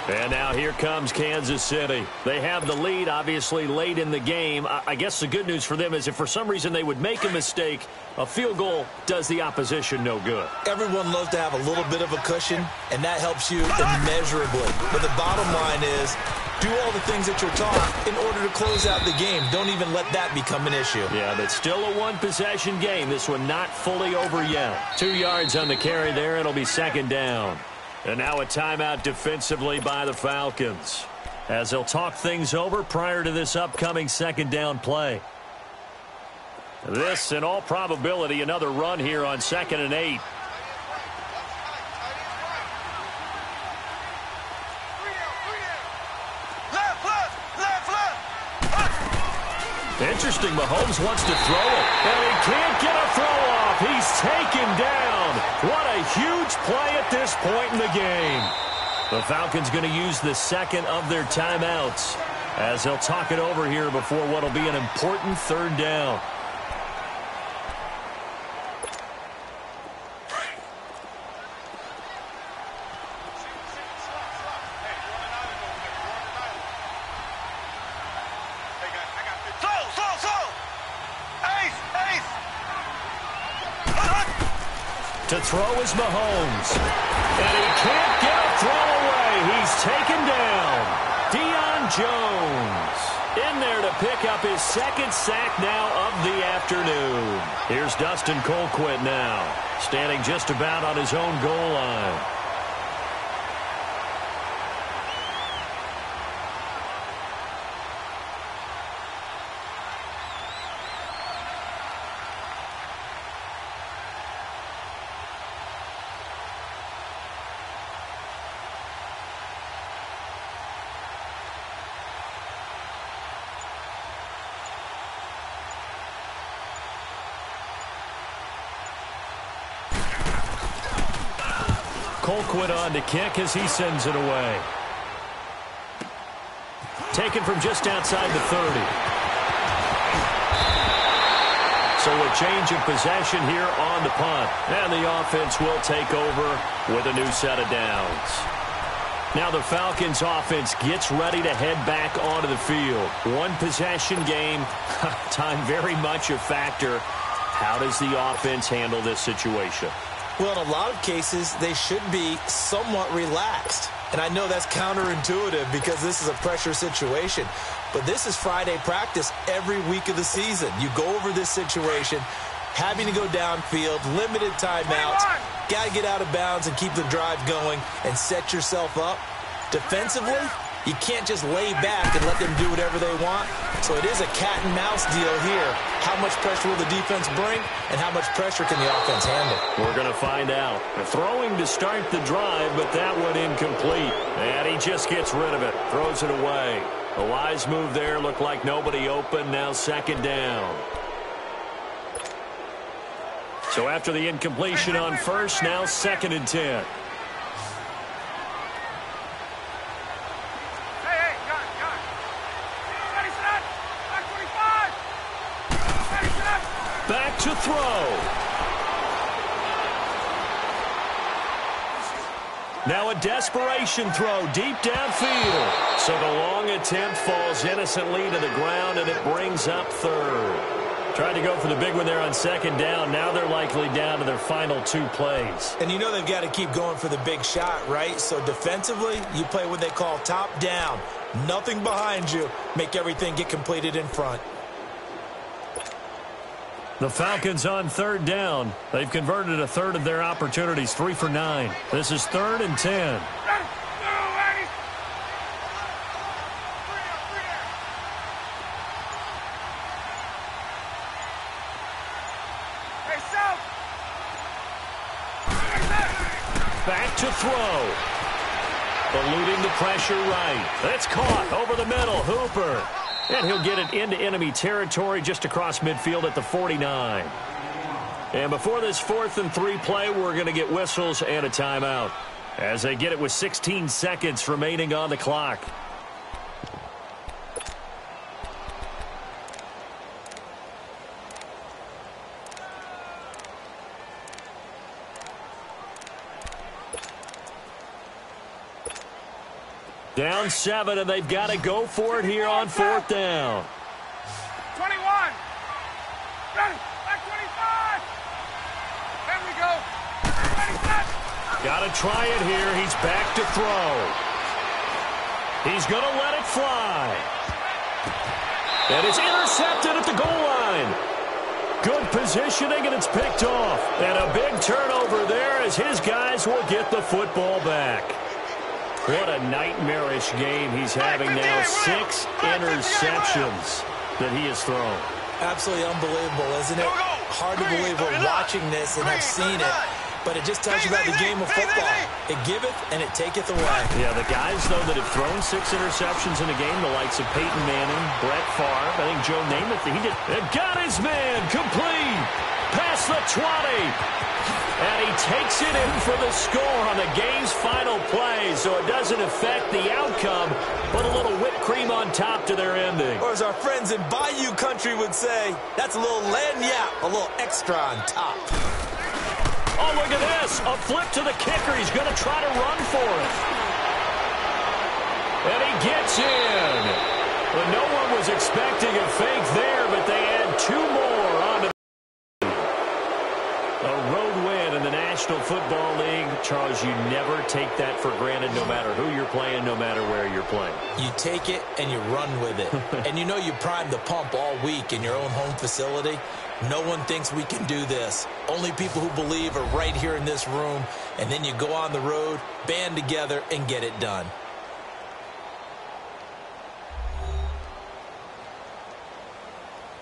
A: And now here comes Kansas City. They have the lead, obviously, late in the game. I guess the good news for them is if for some reason they would make a mistake, a field goal does the opposition no good.
C: Everyone loves to have a little bit of a cushion, and that helps you immeasurably. But the bottom line is, do all the things that you're taught in order to close out the game. Don't even let that become an issue.
A: Yeah, but still a one-possession game. This one not fully over yet. 2 yards on the carry there. It'll be 2nd down. And now a timeout defensively by the Falcons, as they'll talk things over prior to this upcoming 2nd down play. This, in all probability, another run here on 2nd and 8. Interesting, Mahomes wants to throw it, and he can't get a throw off. He's taken down. What a huge play at this point in the game. The Falcons going to use the second of their timeouts as they'll talk it over here before what will be an important 3rd down. To throw is Mahomes. And he can't get a throw away. He's taken down. Deion Jones in there to pick up his 2nd sack now of the afternoon. Here's Dustin Colquitt now, standing just about on his own goal line. Colquitt on to kick as he sends it away. Taken from just outside the 30. So a change of possession here on the punt. And the offense will take over with a new set of downs. Now the Falcons offense gets ready to head back onto the field. One possession game. Time very much a factor. How does the offense handle this situation?
C: Well, in a lot of cases, they should be somewhat relaxed. And I know that's counterintuitive because this is a pressure situation. But this is Friday practice every week of the season. You go over this situation, having to go downfield, limited timeouts, got to get out of bounds and keep the drive going and set yourself up. Defensively, you can't just lay back and let them do whatever they want. So it is a cat-and-mouse deal here. How much pressure will the defense bring, and how much pressure can the offense handle?
A: We're going to find out. Throwing to start the drive, but that one incomplete. And he just gets rid of it, throws it away. A wise move there, looked like nobody open, now 2nd down. So after the incompletion on first, now 2nd and 10. Back to throw. Now a desperation throw deep downfield. So the long attempt falls innocently to the ground, and it brings up 3rd. Tried to go for the big one there on second down. Now they're likely down to their final 2 plays.
C: And you know they've got to keep going for the big shot, right? So defensively, you play what they call top down. Nothing behind you. Make everything get completed in front.
A: The Falcons on third down. They've converted a third of their opportunities, 3 for 9. This is 3rd and 10. Back to throw. Eluding the pressure right. It's caught over the middle. Hooper. And he'll get it into enemy territory just across midfield at the 49. And before this 4th and 3 play, we're going to get whistles and a timeout as they get it with 16 seconds remaining on the clock. Down 7, and they've got to go for it here on 4th down.
B: 21. Ready. Back 25. There we go. Ready, set.
A: Got to try it here. He's back to throw. He's going to let it fly. And it's intercepted at the goal line. Good positioning, and it's picked off. And a big turnover there as his guys will get the football back. What a nightmarish game he's having now. 6 interceptions that he has thrown.
C: Absolutely unbelievable, isn't it? Hard to believe we're watching this and have seen it, but it just tells you about the game of football. It giveth and it taketh away.
A: Yeah, the guys, though, that have thrown 6 interceptions in a game, the likes of Peyton Manning, Brett Favre, I think Joe Namath, he did. And got his man complete. Past the 20. And he takes it in for the score on the game's final play, so it doesn't affect the outcome, but a little whipped cream on top to their ending.
C: Or as our friends in Bayou Country would say, that's a little lagniappe, a little extra on top.
A: Oh, look at this. A flip to the kicker. He's going to try to run for it. And he gets in. Well, no one was expecting a fake there, but they add 2 more on the a road win in the National Football League. Charles, you never take that for granted no matter who you're playing, no matter where you're playing.
C: You take it and you run with it. And you know you primed the pump all week in your own home facility. No one thinks we can do this. Only people who believe are right here in this room. And then you go on the road, band together, and get it done.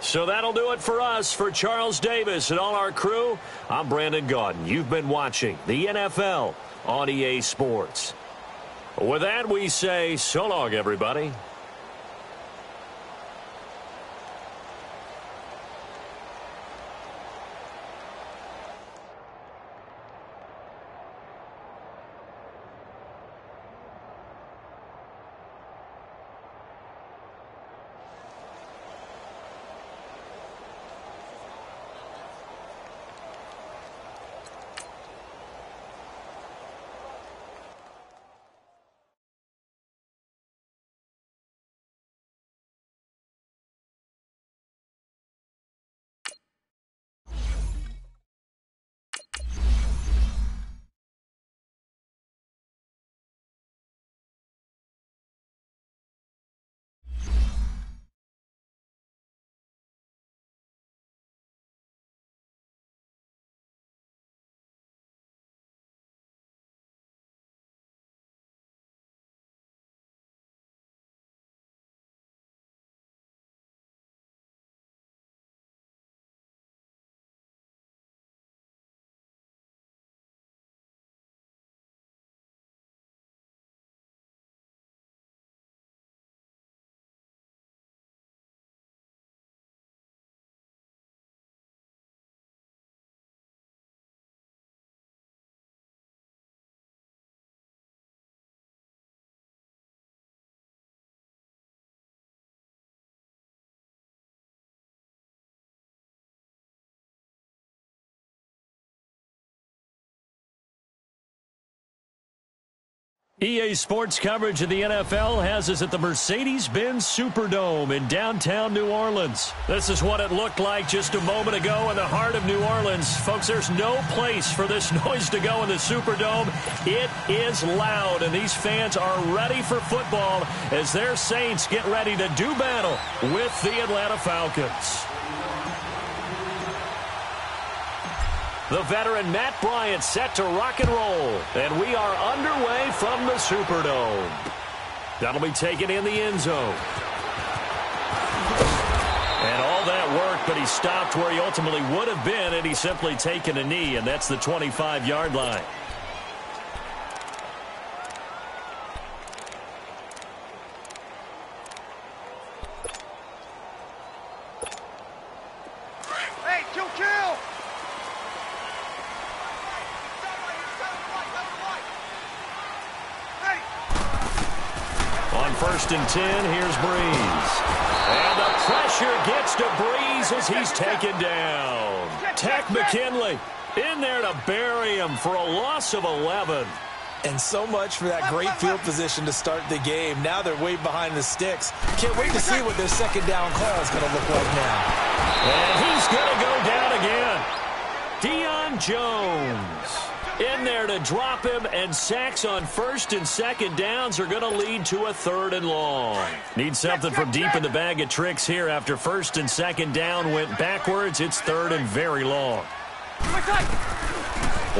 A: So that'll do it for us. For Charles Davis and all our crew, I'm Brandon Gaudin. You've been watching the NFL on EA Sports. With that, we say so long, everybody. EA Sports coverage of the NFL has us at the Mercedes-Benz Superdome in downtown New Orleans. This is what it looked like just a moment ago in the heart of New Orleans. Folks, there's no place for this noise to go in the Superdome. It is loud, and these fans are ready for football as their Saints get ready to do battle with the Atlanta Falcons. The veteran Matt Bryant set to rock and roll. And we are underway from the Superdome. That'll be taken in the end zone. And all that work, but he stopped where he ultimately would have been, and he's simply taken a knee, and that's the 25-yard line.
B: Hey, kill!
A: On 1st and 10, here's Breeze. And the pressure gets to Breeze as he's taken down. Tack McKinley in there to bury him for a loss of 11.
C: And so much for that great field position to start the game. Now they're way behind the sticks. Can't wait to see what their second down call is going to look like now.
A: And he's going to go down again. Deion Jones in there to drop him, and sacks on 1st and 2nd downs are going to lead to a 3rd and long. Need something from deep in the bag of tricks here after 1st and 2nd down went backwards. It's 3rd and very long.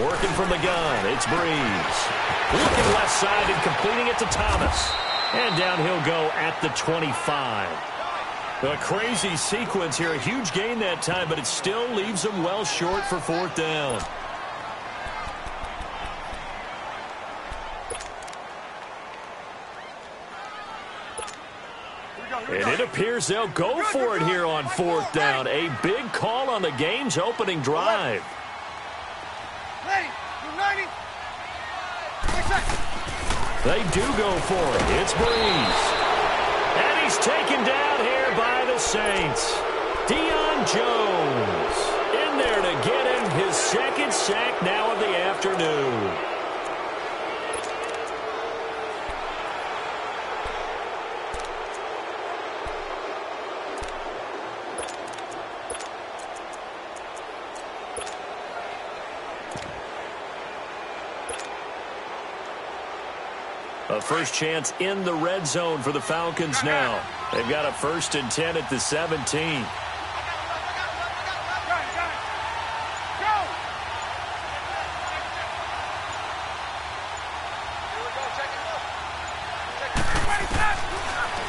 A: Working from the gun, it's Breeze. Looking left side and completing it to Thomas. And down he'll go at the 25. A crazy sequence here. A huge gain that time, but it still leaves them well short for 4th down. And it appears they'll go for it here on 4th down. A big call on the game's opening drive. They do go for it. It's Breeze. And he's taken down here by the Saints. Deion Jones in there to get him his 2nd sack now of the afternoon. A first chance in the red zone for the Falcons now. They've got a 1st and 10 at the 17.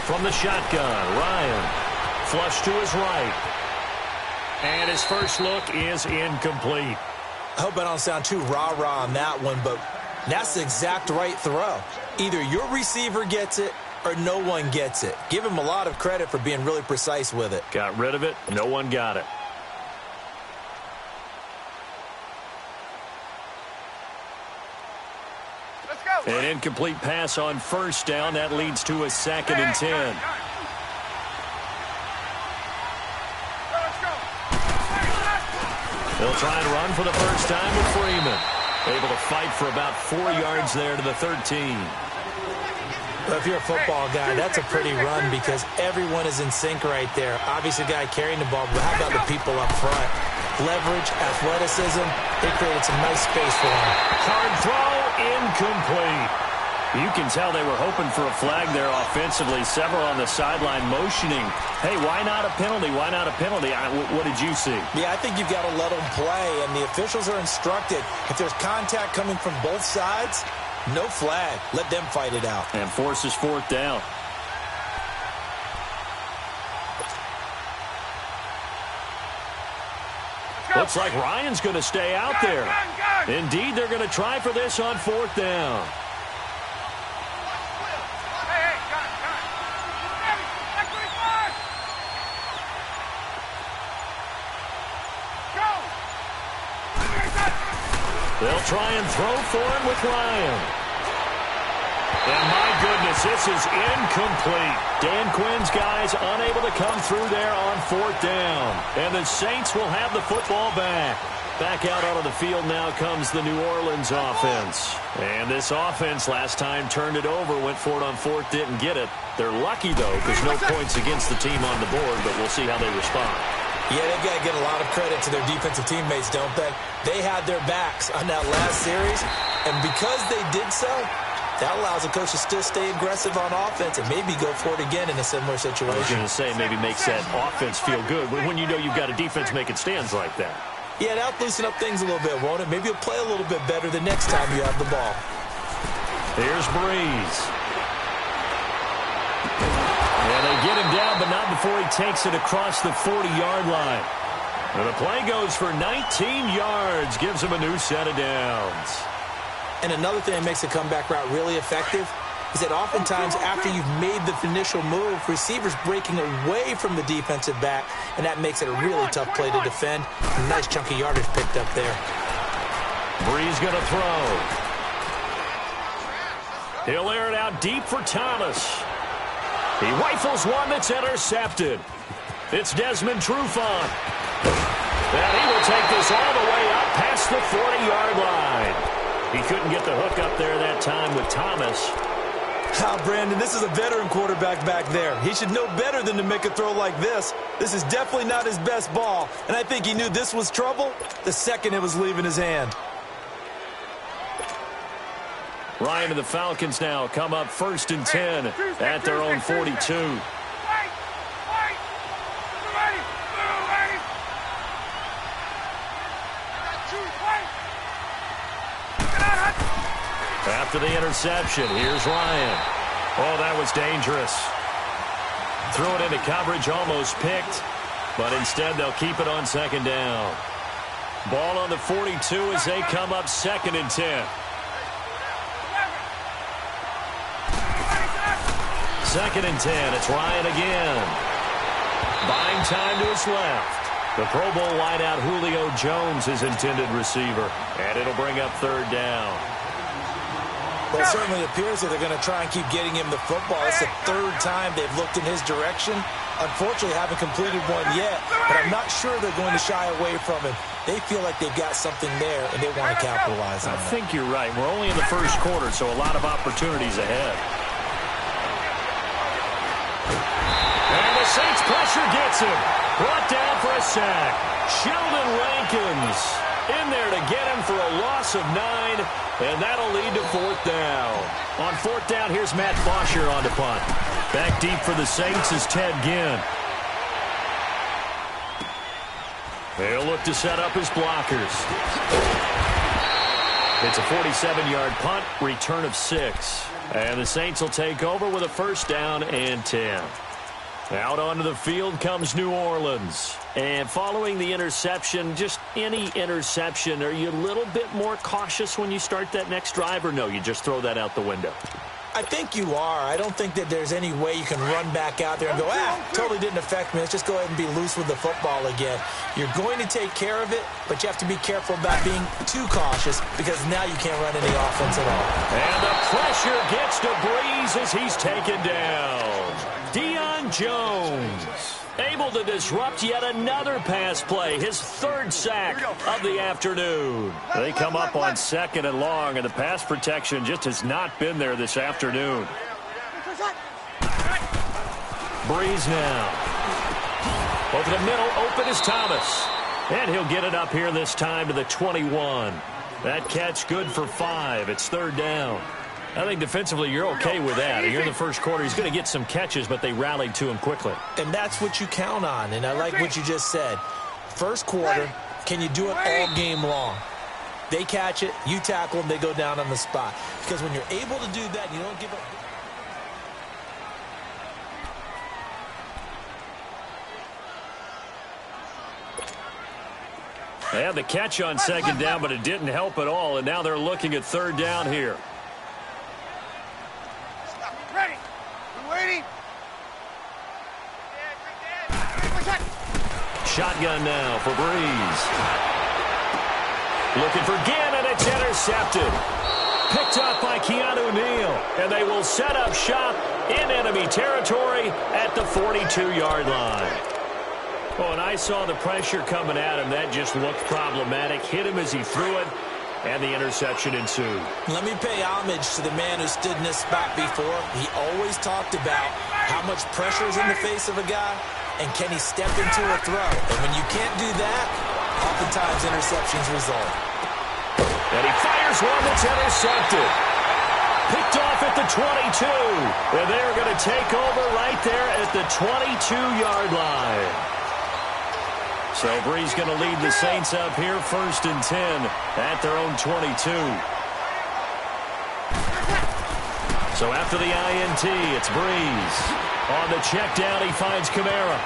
A: From the shotgun, Ryan. Flush to his right. And his first look is incomplete.
C: I hope I don't sound too rah-rah on that one, but that's the exact right throw. Either your receiver gets it or no one gets it. Give him a lot of credit for being really precise with it.
A: Got rid of it. No one got it.
B: Let's go.
A: An incomplete pass on 1st down. That leads to a 2nd and 10. They'll try and run for the first time with Freeman. Able to fight for about 4 yards there to the 13.
C: Well, if you're a football guy, that's a pretty run because everyone is in sync right there. Obviously, the guy carrying the ball, but how about the people up front? Leverage, athleticism, they created some nice space for him.
A: Hard throw, incomplete. You can tell they were hoping for a flag there offensively. Several on the sideline motioning. Hey, why not a penalty? Why not a penalty? What did you see?
C: Yeah, I think you've got to let them play, and the officials are instructed. If there's contact coming from both sides, no flag. Let them fight it out.
A: And forces 4th down. Looks like Ryan's going to stay out there. Indeed, they're going to try for this on 4th down. They'll try and throw for him with Ryan. And my goodness, this is incomplete. Dan Quinn's guys unable to come through there on 4th down. And the Saints will have the football back. Back out onto the field now comes the New Orleans offense. And this offense last time turned it over, went for it on fourth, didn't get it. They're lucky, though, because no points against the team on the board, but we'll see how they respond.
C: Yeah, they've got to get a lot of credit to their defensive teammates, don't they? They had their backs on that last series, and because they did so, that allows the coach to still stay aggressive on offense and maybe go for it again in a similar situation.
A: I was going to say maybe makes that offense feel good, but when you know you've got a defense making stands like that.
C: Yeah, that'll loosen up things a little bit, won't it? Maybe you'll play a little bit better the next time you have the ball.
A: Here's Breeze. And they get him down, but not before he takes it across the 40-yard line. And the play goes for 19 yards, gives him a new set of downs.
C: And another thing that makes the comeback route really effective is that oftentimes after you've made the initial move, receivers breaking away from the defensive back, and that makes it a really tough play to defend. A nice chunky yardage picked up there.
A: Breeze going to throw. He'll air it out deep for Thomas. He rifles one that's intercepted. It's Desmond Trufant. And he will take this all the way up past the 40-yard line. He couldn't get the hook up there that time with Thomas.
C: Brandon, this is a veteran quarterback back there. He should know better than to make a throw like this. This is definitely not his best ball, and I think he knew this was trouble the second it was leaving his hand.
A: Ryan and the Falcons now come up 1st and 10 at their own 42. After the interception, here's Ryan. Oh, that was dangerous. Threw it into coverage, almost picked, but instead they'll keep it on 2nd down. Ball on the 42 as they come up 2nd and 10. 2nd and 10, it's Ryan again. Buying time to his left. The Pro Bowl wideout Julio Jones is intended receiver, and it'll bring up 3rd down.
C: Well, it certainly appears that they're going to try and keep getting him the football. It's the 3rd time they've looked in his direction. Unfortunately, haven't completed one yet, but I'm not sure they're going to shy away from him. They feel like they've got something there, and they want to capitalize on it.
A: I think you're right. We're only in the 1st quarter, so a lot of opportunities ahead. And the Saints pressure gets him. Brought down for a sack. Sheldon Rankins in there to get him for a loss of 9, and that'll lead to 4th down. On 4th down, here's Matt Bosher on the punt. Back deep for the Saints is Ted Ginn. They'll look to set up his blockers. It's a 47-yard punt, return of 6. And the Saints will take over with a 1st down and 10. Out onto the field comes New Orleans. And following the interception, just any interception, are you a little bit more cautious when you start that next drive, or no, you just throw that out the window?
C: I think you are. I don't think that there's any way you can run back out there and go, totally didn't affect me. Let's just go ahead and be loose with the football again. You're going to take care of it, but you have to be careful about being too cautious because now you can't run any offense at all.
A: And the pressure gets to Breeze as he's taken down. Deion Jones able to disrupt yet another pass play, his 3rd sack of the afternoon. They come up on 2nd and long, and the pass protection just has not been there this afternoon. Breeze now. Over the middle, open is Thomas. And he'll get it up here this time to the 21. That catch good for 5. It's 3rd down. I think defensively you're okay with that. You're in the 1st quarter. He's going to get some catches, but they rallied to him quickly.
C: And that's what you count on, and I like what you just said. 1st quarter, can you do it all game long? They catch it, you tackle them, they go down on the spot. Because when you're able to do that, you don't give up.
A: They had the catch on 2nd down, but it didn't help at all, and now they're looking at 3rd down here.
B: Ready. We're waiting.
A: Shotgun now for Breeze. Looking for Ginn, and it's intercepted. Picked up by Keanu Neal, and they will set up shop in enemy territory at the 42-yard line. Oh, and I saw the pressure coming at him. That just looked problematic. Hit him as he threw it, and the interception ensued.
C: Let me pay homage to the man who stood in this spot before. He always talked about how much pressure is in the face of a guy, and can he step into a throw? And when you can't do that, oftentimes interceptions result.
A: And he fires one that's intercepted. Picked off at the 22. And they're going to take over right there at the 22-yard line. So Bree's going to lead the Saints up here 1st and 10 at their own 22. So after the INT, it's Breeze. On the check down, he finds Kamara.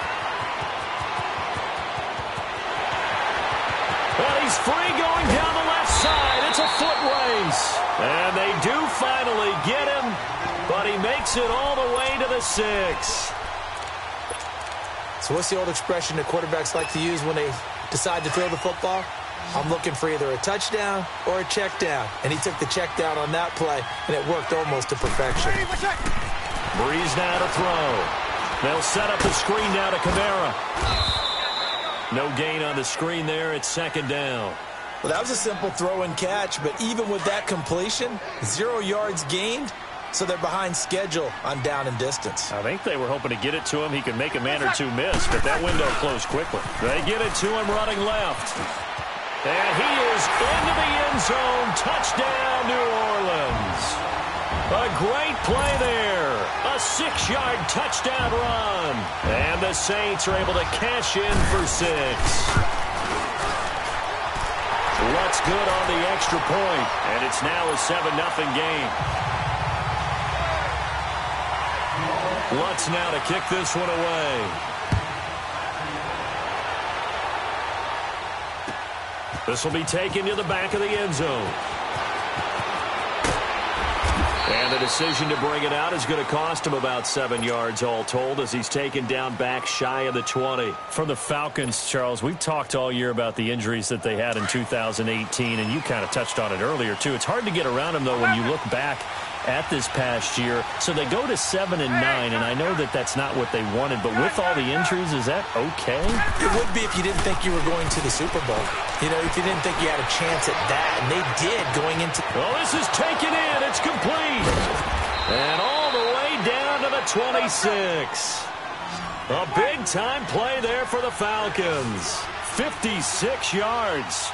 A: And he's free going down the left side. It's a foot race. And they do finally get him, but he makes it all the way to the 6.
C: So what's the old expression that quarterbacks like to use when they decide to throw the football? I'm looking for either a touchdown or a check down. And he took the check down on that play, and it worked almost to perfection.
A: Breeze now to throw. They'll set up the screen now to Kamara. No gain on the screen there. It's 2nd down.
C: Well, that was a simple throw and catch, but even with that completion, 0 yards gained, so they're behind schedule on down and distance.
A: I think they were hoping to get it to him. He could make a man or two miss, but that window closed quickly. They get it to him running left. And he is into the end zone. Touchdown, New Orleans. A great play there. A 6-yard touchdown run. And the Saints are able to cash in for 6. What's good on the extra point, and it's now a 7-0 game. Lutz now to kick this one away. This will be taken to the back of the end zone. And the decision to bring it out is going to cost him about 7 yards all told as he's taken down back shy of the 20.
D: For the Falcons, Charles, we've talked all year about the injuries that they had in 2018, and you kind of touched on it earlier, too. It's hard to get around them, though, when you look back at this past year. So they go to 7 and 9, and I know that that's not what they wanted, but with all the injuries, is that okay?
C: It would be if you didn't think you were going to the Super Bowl. You know, if you didn't think you had a chance at that, and they did going into...
A: Well, this is taken in. It's complete. And all the way down to the 26. A big-time play there for the Falcons. 56 yards.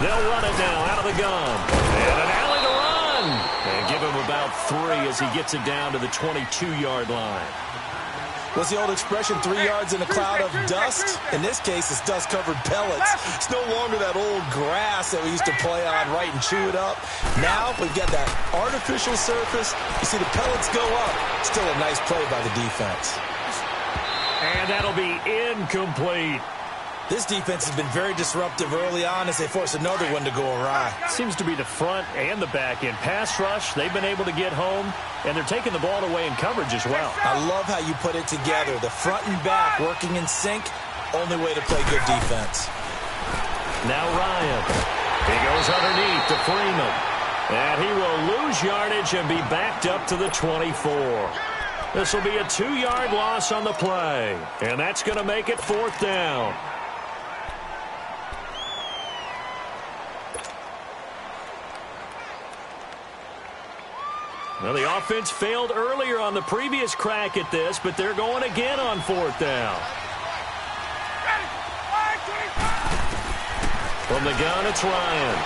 A: They'll run it now out of the gun. And an alley to run. And give him about 3 as he gets it down to the 22-yard line.
C: What's the old expression, 3 yards in a cloud of dust? In this case, it's dust-covered pellets. It's no longer that old grass that we used to play on, right, and chew it up. Now we've got that artificial surface. You see the pellets go up. Still a nice play by the defense.
A: And that'll be incomplete.
C: This defense has been very disruptive early on as they force another one to go awry.
A: Seems to be the front and the back end. Pass rush, they've been able to get home, and they're taking the ball away in coverage as well.
C: I love how you put it together. The front and back working in sync, only way to play good defense.
A: Now Ryan. He goes underneath to Freeman. And he will lose yardage and be backed up to the 24. This will be a 2-yard loss on the play. And that's going to make it 4th down. Well, the offense failed earlier on the previous crack at this, but they're going again on 4th down. From the gun, it's Ryan.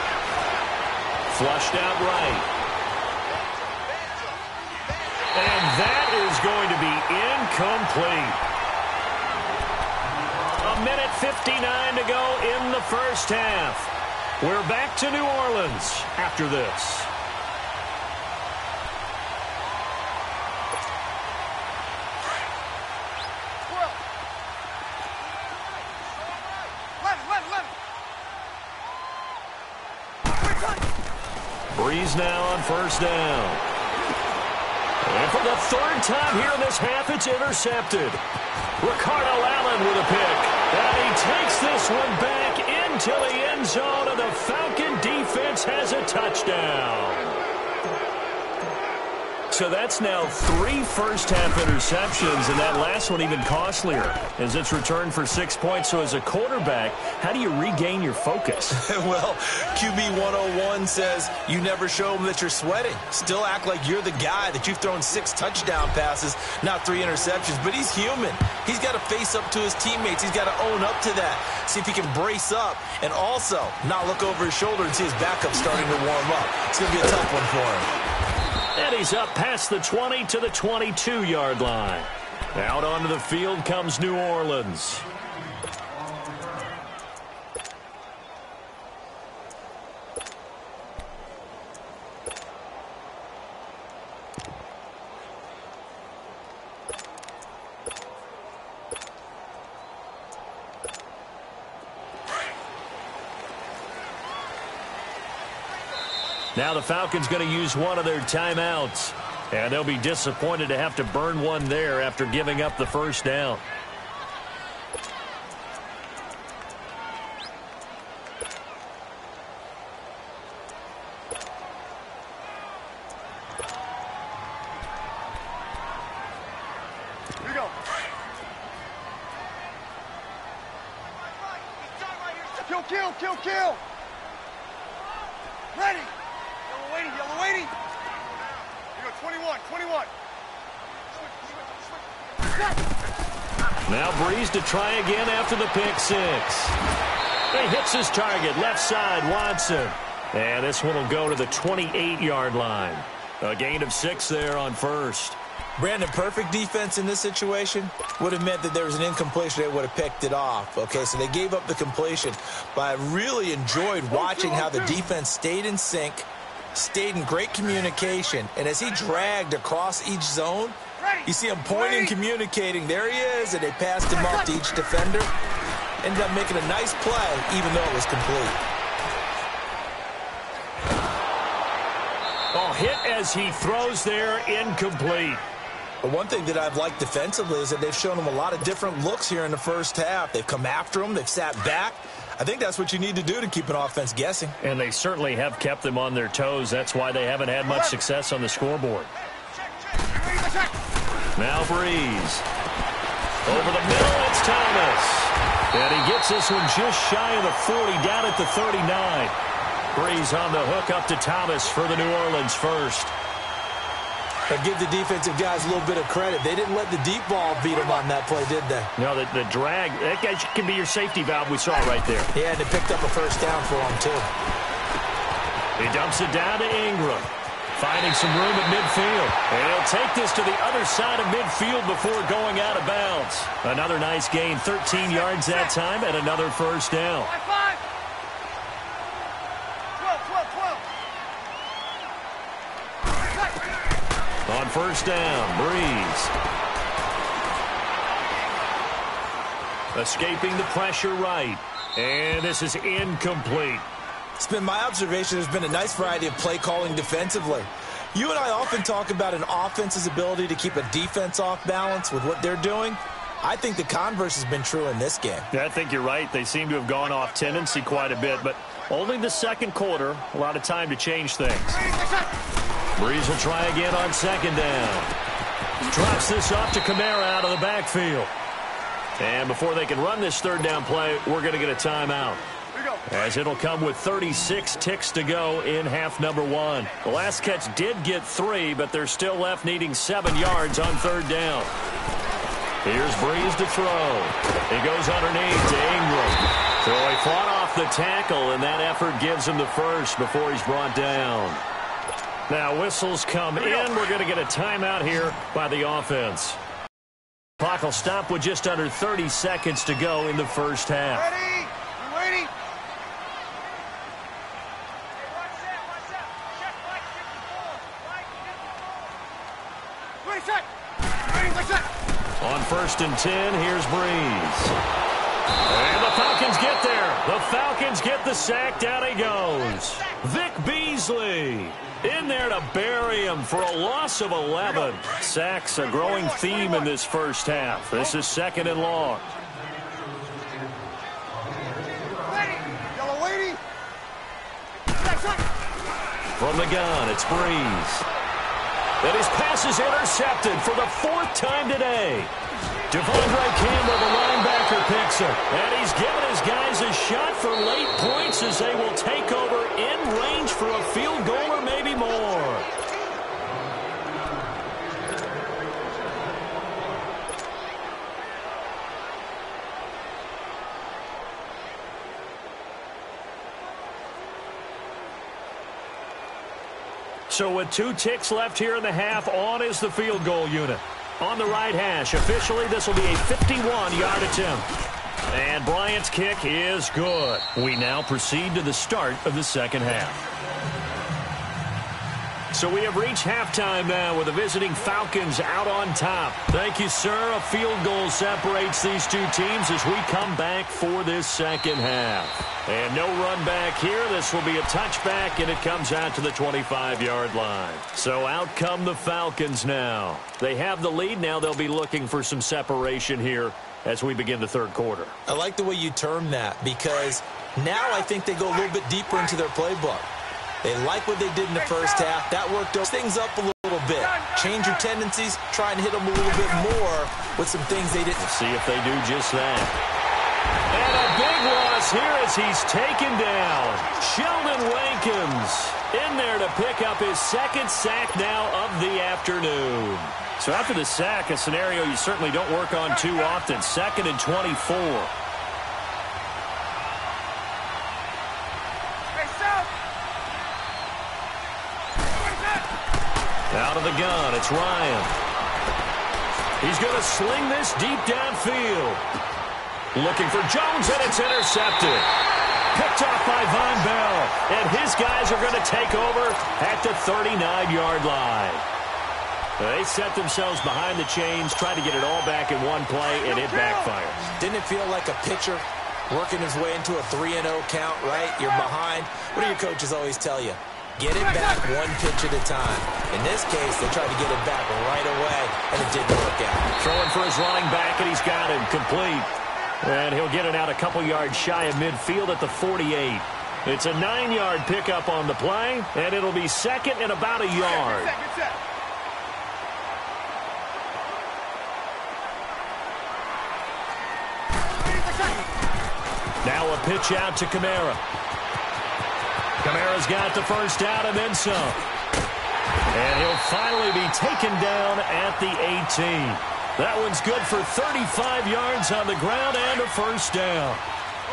A: Flushed out right. And that is going to be incomplete. 1:59 to go in the first half. We're back to New Orleans after this. Breeze now on 1st down. And for the 3rd time here in this half, it's intercepted. Ricardo Allen with a pick. And he takes this one back into the end zone and the Falcon defense has a touchdown. So that's now 3 first-half interceptions, and that last one even costlier as it's returned for 6 points. So as a quarterback, how do you regain your focus?
C: Well, QB 101 says you never show them that you're sweating. Still act like you're the guy, that you've thrown 6 touchdown passes, not 3 interceptions. But he's human. He's got to face up to his teammates. He's got to own up to that. See if he can brace up and also not look over his shoulder and see his backup starting to warm up. It's going to be a tough one for him.
A: And he's up past the 20 to the 22-yard line. Out onto the field comes New Orleans. Now the Falcons going to use one of their timeouts. And they'll be disappointed to have to burn one there after giving up the first down.
B: Here we go. Kill. Ready. Yellow waiting. Here we go, 21.
A: Now Breeze to try again after the pick 6. He hits his target, left side, Watson. And this one will go to the 28-yard line. A gain of 6 there on first.
C: Brandon, perfect defense in this situation would have meant that there was an incompletion. They would have picked it off. Okay, so they gave up the completion. But I really enjoyed watching how the defense stayed in sync, stayed in great communication, and as he dragged across each zone, you see him pointing, communicating. There he is, and they passed him up to each defender. Ended up making a nice play, even though it was complete.
A: Oh, hit as he throws there, incomplete.
C: But one thing that I've liked defensively is that they've shown him a lot of different looks here in the first half. They've come after him. They've sat back. I think that's what you need to do to keep an offense guessing.
A: And they certainly have kept them on their toes. That's why they haven't had much success on the scoreboard. Now Breeze. Over the middle, it's Thomas. And he gets this one just shy of the 40, down at the 39. Breeze on the hook up to Thomas for the New Orleans first.
C: But give the defensive guys a little bit of credit. They didn't let the deep ball beat them on that play, did they?
A: No, the drag, that guy can be your safety valve we saw right there.
C: Yeah, and they picked up a first down for him, too.
A: He dumps it down to Ingram. Finding some room at midfield. And he'll take this to the other side of midfield before going out of bounds. Another nice gain, 13 yards that time, and another first down. 12. On first down, Breeze. Escaping the pressure right. And this is incomplete.
C: It's been my observation there's been a nice variety of play calling defensively. You and I often talk about an offense's ability to keep a defense off balance with what they're doing. I think the converse has been true in this game.
A: Yeah, I think you're right. They seem to have gone off tendency quite a bit, but only the second quarter, a lot of time to change things. Breeze will try again on second down. Drops this off to Kamara out of the backfield. And before they can run this third down play, we're going to get a timeout, as it'll come with 36 ticks to go in half number 1. The last catch did get 3, but they're still left needing 7 yards on third down. Here's Breeze to throw. He goes underneath to Ingram. So he fought off the tackle, and that effort gives him the first before he's brought down. Now whistles come in. We're going to get a timeout here by the offense. Clock will stop with just under 30 seconds to go in the first half.
B: Ready? You waiting?
A: On first and 10, here's Breeze. And the Falcons get there. The Falcons get the sack. Down he goes. Vic Beasley in there to bury him for a loss of 11. Sacks a growing theme in this first half. This is second and long.
B: Ready? Yellow waiting?
A: From the gun, it's Breeze. And his pass is intercepted for the 4th time today. Devondre Campbell, the linebacker, picks it. And he's given his guys a shot for late points as they will take over in range for a field goal or maybe more. So with 2 ticks left here in the half, on is the field goal unit. On the right hash, officially this will be a 51-yard attempt. And Bryant's kick is good. We now proceed to the start of the second half. So we have reached halftime now with the visiting Falcons out on top. Thank you, sir. A field goal separates these two teams as we come back for this second half. And no run back here. This will be a touchback, and it comes out to the 25-yard line. So out come the Falcons now. They have the lead. Now they'll be looking for some separation here as we begin the third quarter.
C: I like the way you term that because now I think they go a little bit deeper into their playbook. They like what they did in the first half. That worked things up a little bit. Change your tendencies. Try and hit them a little bit more with some things they didn't.
A: Let's see if they do just that. And a big loss here as he's taken down. Sheldon Rankins in there to pick up his 2nd sack now of the afternoon. So after the sack, a scenario you certainly don't work on too often. 2nd and 24. Out of the gun, it's Ryan. He's going to sling this deep downfield. Looking for Jones, and it's intercepted. Picked off by Von Bell. And his guys are going to take over at the 39-yard line. They set themselves behind the chains, tried to get it all back in one play, and it backfires.
C: Didn't it feel like a pitcher working his way into a 3-0 count, right? You're behind. What do your coaches always tell you? Get it back one pitch at a time. In this case, they tried to get it back right away, and it didn't work out.
A: Throwing for his running back, and he's got him complete. And he'll get it out a couple yards shy of midfield at the 48. It's a 9-yard pickup on the play, and it'll be 2nd and about a yard. Now a pitch out to Kamara. Kamara's got the first down and then some. And he'll finally be taken down at the 18. That one's good for 35 yards on the ground and a first down.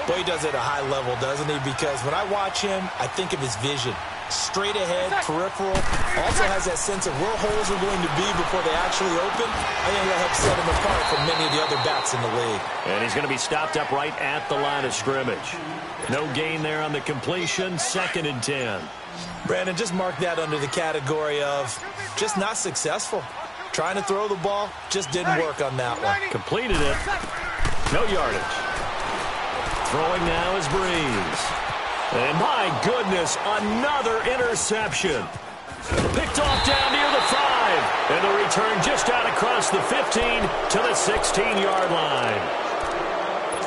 C: Boy, he does it at a high level, doesn't he? Because when I watch him, I think of his vision. Straight ahead, peripheral. Also has that sense of where holes are going to be before they actually open. I think that helps set him apart from many of the other backs in the league.
A: And he's going to be stopped up right at the line of scrimmage. No gain there on the completion. 2nd and 10.
C: Brandon, just mark that under the category of just not successful. Trying to throw the ball, just didn't work on that one.
A: Completed it. No yardage. Throwing now is Breeze. And my goodness, another interception. Picked off down near the 5. And the return just out across the 15 to the 16-yard line.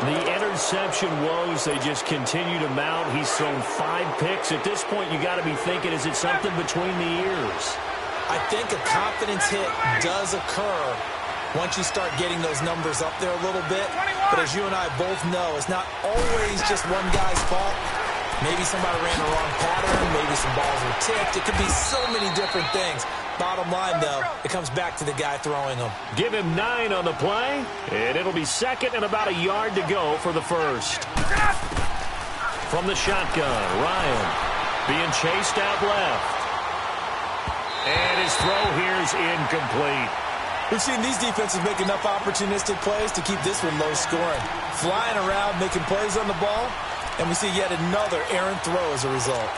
A: The interception woes, they just continue to mount. He's thrown 5 picks. At this point, you got to be thinking, is it something between the ears?
C: I think a confidence hit does occur once you start getting those numbers up there a little bit. But as you and I both know, it's not always just one guy's fault. Maybe somebody ran the wrong pattern. Maybe some balls were tipped. It could be so many different things. Bottom line, though, it comes back to the guy throwing them.
A: Give him 9 on the play, and it'll be 2nd and about a yard to go for the first. From the shotgun, Ryan being chased out left. And his throw here is incomplete.
C: We've seen these defenses make enough opportunistic plays to keep this one low scoring. Flying around, making plays on the ball, and we see yet another errant throw as a result.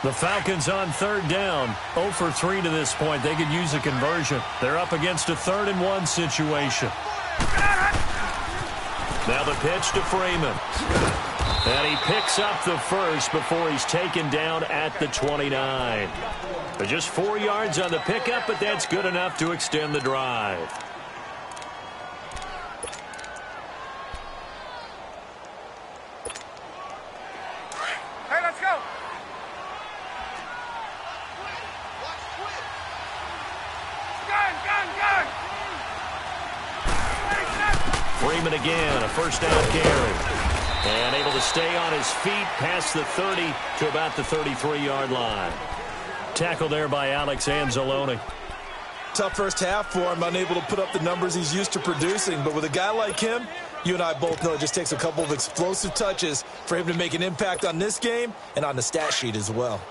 A: The Falcons on 3rd down. 0 for 3 to this point. They could use a conversion. They're up against a 3rd and 1 situation. Now the pitch to Freeman. And he picks up the first before he's taken down at the 29. But just 4 yards on the pickup, but that's good enough to extend the drive.
B: Hey, let's go. Gun.
A: Freeman again, a first down carry. And able to stay on his feet past the 30 to about the 33-yard line. Tackle there by Alex Anzalone.
C: Tough first half for him, unable to put up the numbers he's used to producing. But with a guy like him, you and I both know it just takes a couple of explosive touches for him to make an impact on this game and on the stat sheet as well.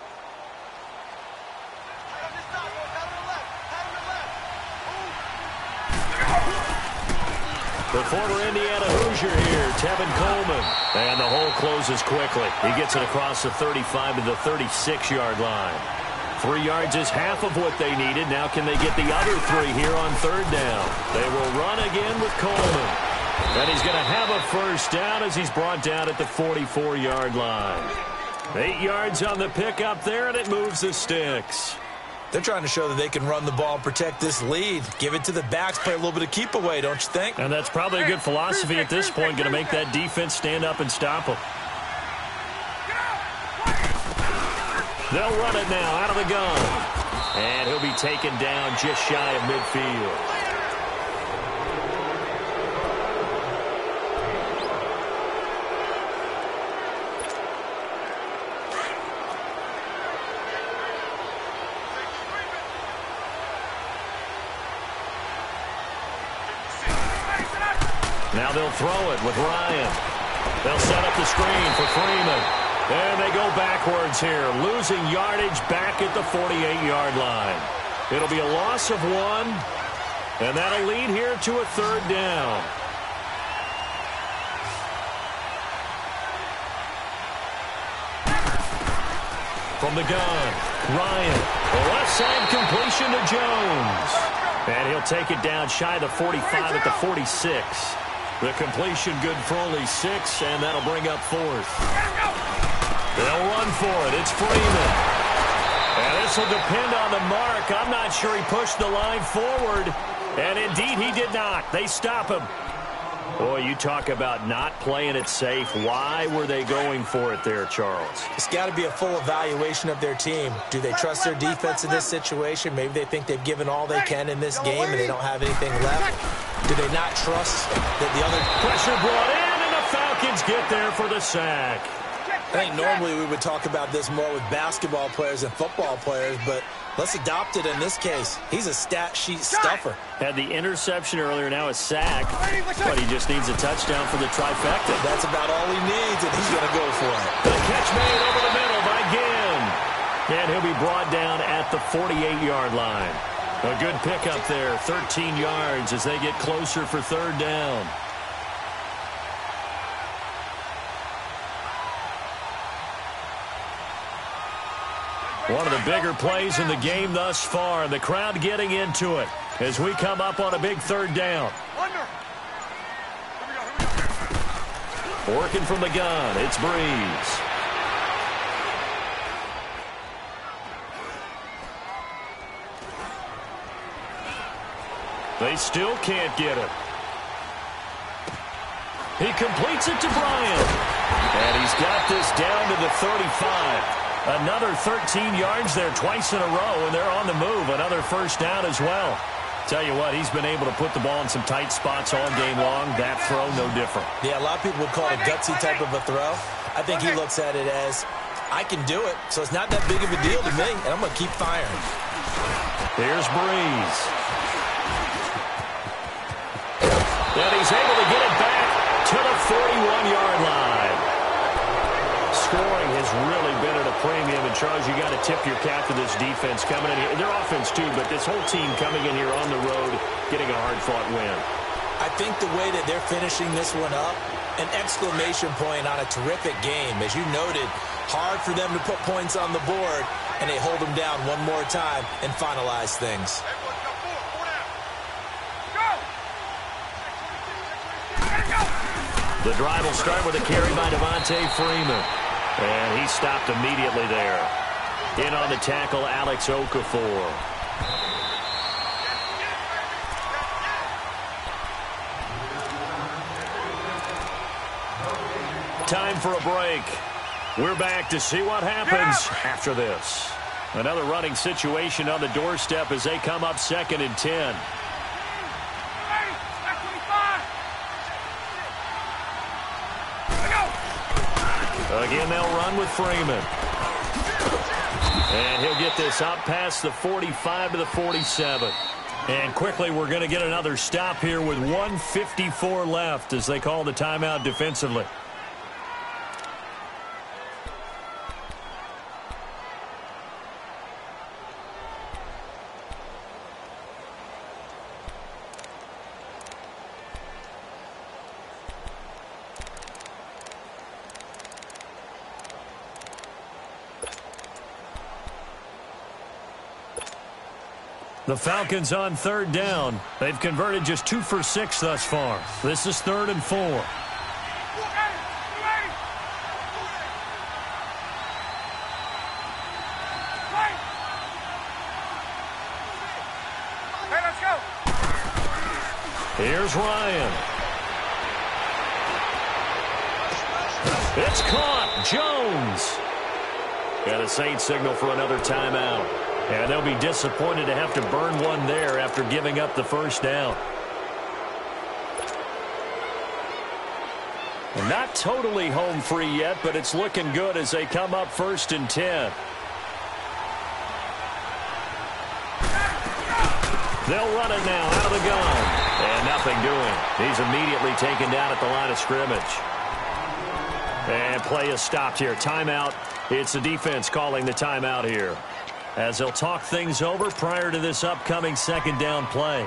A: The former Indiana Hoosier here, Tevin Coleman. And the hole closes quickly. He gets it across the 35 to the 36-yard line. 3 yards is half of what they needed. Now can they get the other 3 here on third down? They will run again with Coleman. And he's going to have a first down as he's brought down at the 44-yard line. 8 yards on the pickup there, and it moves the sticks.
C: They're trying to show that they can run the ball and protect this lead. Give it to the backs, play a little bit of keep away, don't you think?
A: And that's probably a good philosophy at this point, going to make that defense stand up and stop them. They'll run it now out of the gun. And he'll be taken down just shy of midfield. Now they'll throw it with Ryan. They'll set up the screen for Freeman. And they go backwards here, losing yardage back at the 48-yard line. It'll be a loss of 1, and that'll lead here to a third down. From the gun, Ryan. The left side completion to Jones. And he'll take it down shy of the 45 at the 46. The completion good for only 6, and that'll bring up 4th. They'll run for it. It's Freeman. And this will depend on the mark. I'm not sure he pushed the line forward. And indeed, he did not. They stop him. Boy, you talk about not playing it safe. Why were they going for it there, Charles?
C: It's got to be a full evaluation of their team. Do they trust their defense in this situation? Maybe they think they've given all they can in this game and they don't have anything left. Do they not trust that the other...
A: Pressure brought in, and the Falcons get there for the sack.
C: I think normally we would talk about this more with basketball players and football players, but let's adopt it in this case. He's a stat sheet stuffer.
A: Had the interception earlier, now a sack. But he just needs a touchdown for the trifecta.
C: That's about all he needs, and he's going to go for it.
A: The catch made over the middle by Ginn. And he'll be brought down at the 48-yard line. A good pickup there, 13 yards as they get closer for third down. One of the bigger plays in the game thus far, and the crowd getting into it as we come up on a big third down. Working from the gun, it's Breeze. They still can't get it. He completes it to Bryant. And he's got this down to the 35. Another 13 yards there twice in a row, and they're on the move. Another first down as well. Tell you what, he's been able to put the ball in some tight spots all game long. That throw, no different.
C: Yeah, a lot of people would call it a gutsy type of a throw. I think he looks at it as, I can do it, so it's not that big of a deal to me, and I'm going to keep firing.
A: Here's Breeze. And he's able to get it back to the 41-yard line. Scoring has really been at a premium, and Charles, you got to tip your cap to this defense coming in here. Their offense too, but this whole team coming in here on the road, getting a hard-fought win.
C: I think the way that they're finishing this one up, an exclamation point on a terrific game. As you noted, hard for them to put points on the board, and they hold them down one more time and finalize things.
A: The drive will start with a carry by Devontae Freeman. And he stopped immediately there. In on the tackle, Alex Okafor. Time for a break. We're back to see what happens after this. Another running situation on the doorstep as they come up 2nd and 10. Again, they'll run with Freeman. And he'll get this up past the 45 to the 47. And quickly, we're going to get another stop here with 1:54 left as they call the timeout defensively. The Falcons on 3rd down. They've converted just 2 for 6 thus far. This is 3rd and 4.
B: Hey, let's go.
A: Here's Ryan. It's caught. Jones. And a Saints signal for another timeout. And they'll be disappointed to have to burn one there after giving up the first down. Not totally home free yet, but it's looking good as they come up 1st and 10. They'll run it now out of the gun. And nothing doing. He's immediately taken down at the line of scrimmage. And play is stopped here. Timeout. It's the defense calling the timeout here, as they'll talk things over prior to this upcoming 2nd down play.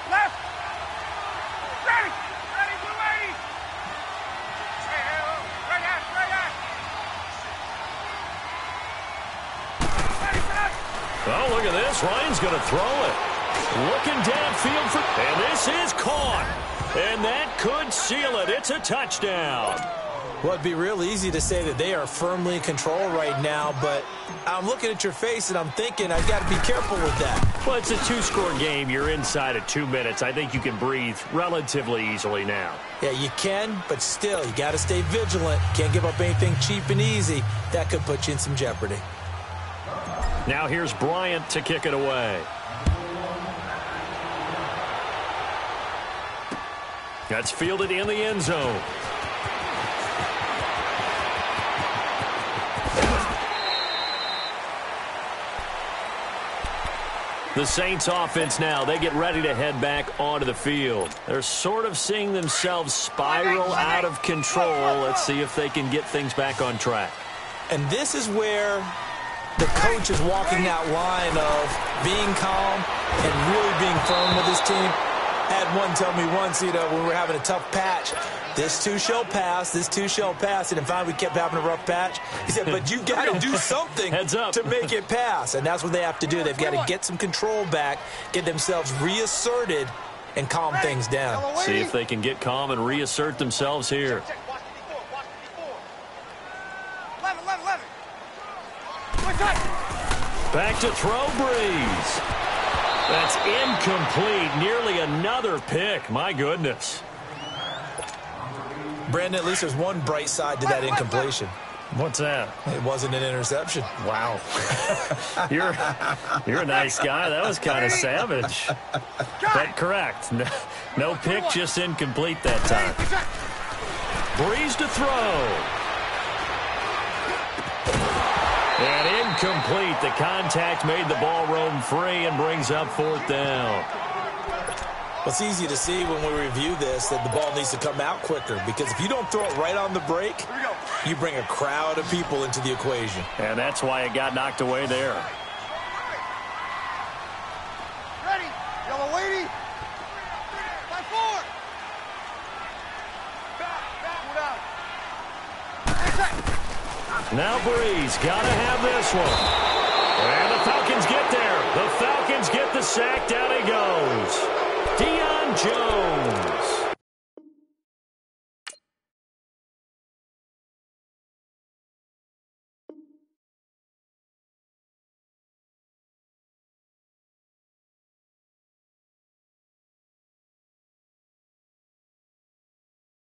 B: Left. Ready. Ready, blue 80. Right at. Ready, set.
A: Oh, look at this. Ryan's going to throw it. Looking downfield and this is caught. And that could seal it. It's a touchdown.
C: Well, it'd be real easy to say that they are firmly in control right now, but I'm looking at your face and I'm thinking I've got to be careful with that.
A: Well, it's a 2-score game. You're inside of 2 minutes. I think you can breathe relatively easily now.
C: Yeah, you can, but still, you got to stay vigilant. Can't give up anything cheap and easy. That could put you in some jeopardy.
A: Now here's Bryant to kick it away. That's fielded in the end zone. The Saints offense now, they get ready to head back onto the field. They're sort of seeing themselves spiral out of control. Let's see if they can get things back on track.
C: And this is where the coach is walking that line of being calm and really being firm with his team. Had one tell me once, when we were having a tough patch, this too shall pass, this too shall pass. And finally we kept having a rough patch. He said, but you got to do something to make it pass. And that's what they have to do. They've got to get some control back, get themselves reasserted, and calm things down.
A: See if they can get calm and reassert themselves here. Back to throw, Breeze. That's incomplete. Nearly another pick. My goodness.
C: Brandon, at least there's one bright side to that incompletion.
A: What's that?
C: It wasn't an interception.
A: Wow. You're a nice guy. That was kind of savage. But correct. No pick, just incomplete that time. Breeze to throw. And incomplete. The contact made the ball roam free and brings up 4th down.
C: Well, it's easy to see when we review this that the ball needs to come out quicker, because if you don't throw it right on the break, you bring a crowd of people into the equation.
A: And that's why it got knocked away there.
B: Ready. Yellow 80. 5-4. Back. Move out.
A: Now Breeze got to have this one. And the Falcons get there. The Falcons get the sack. Down he goes. Deion Jones.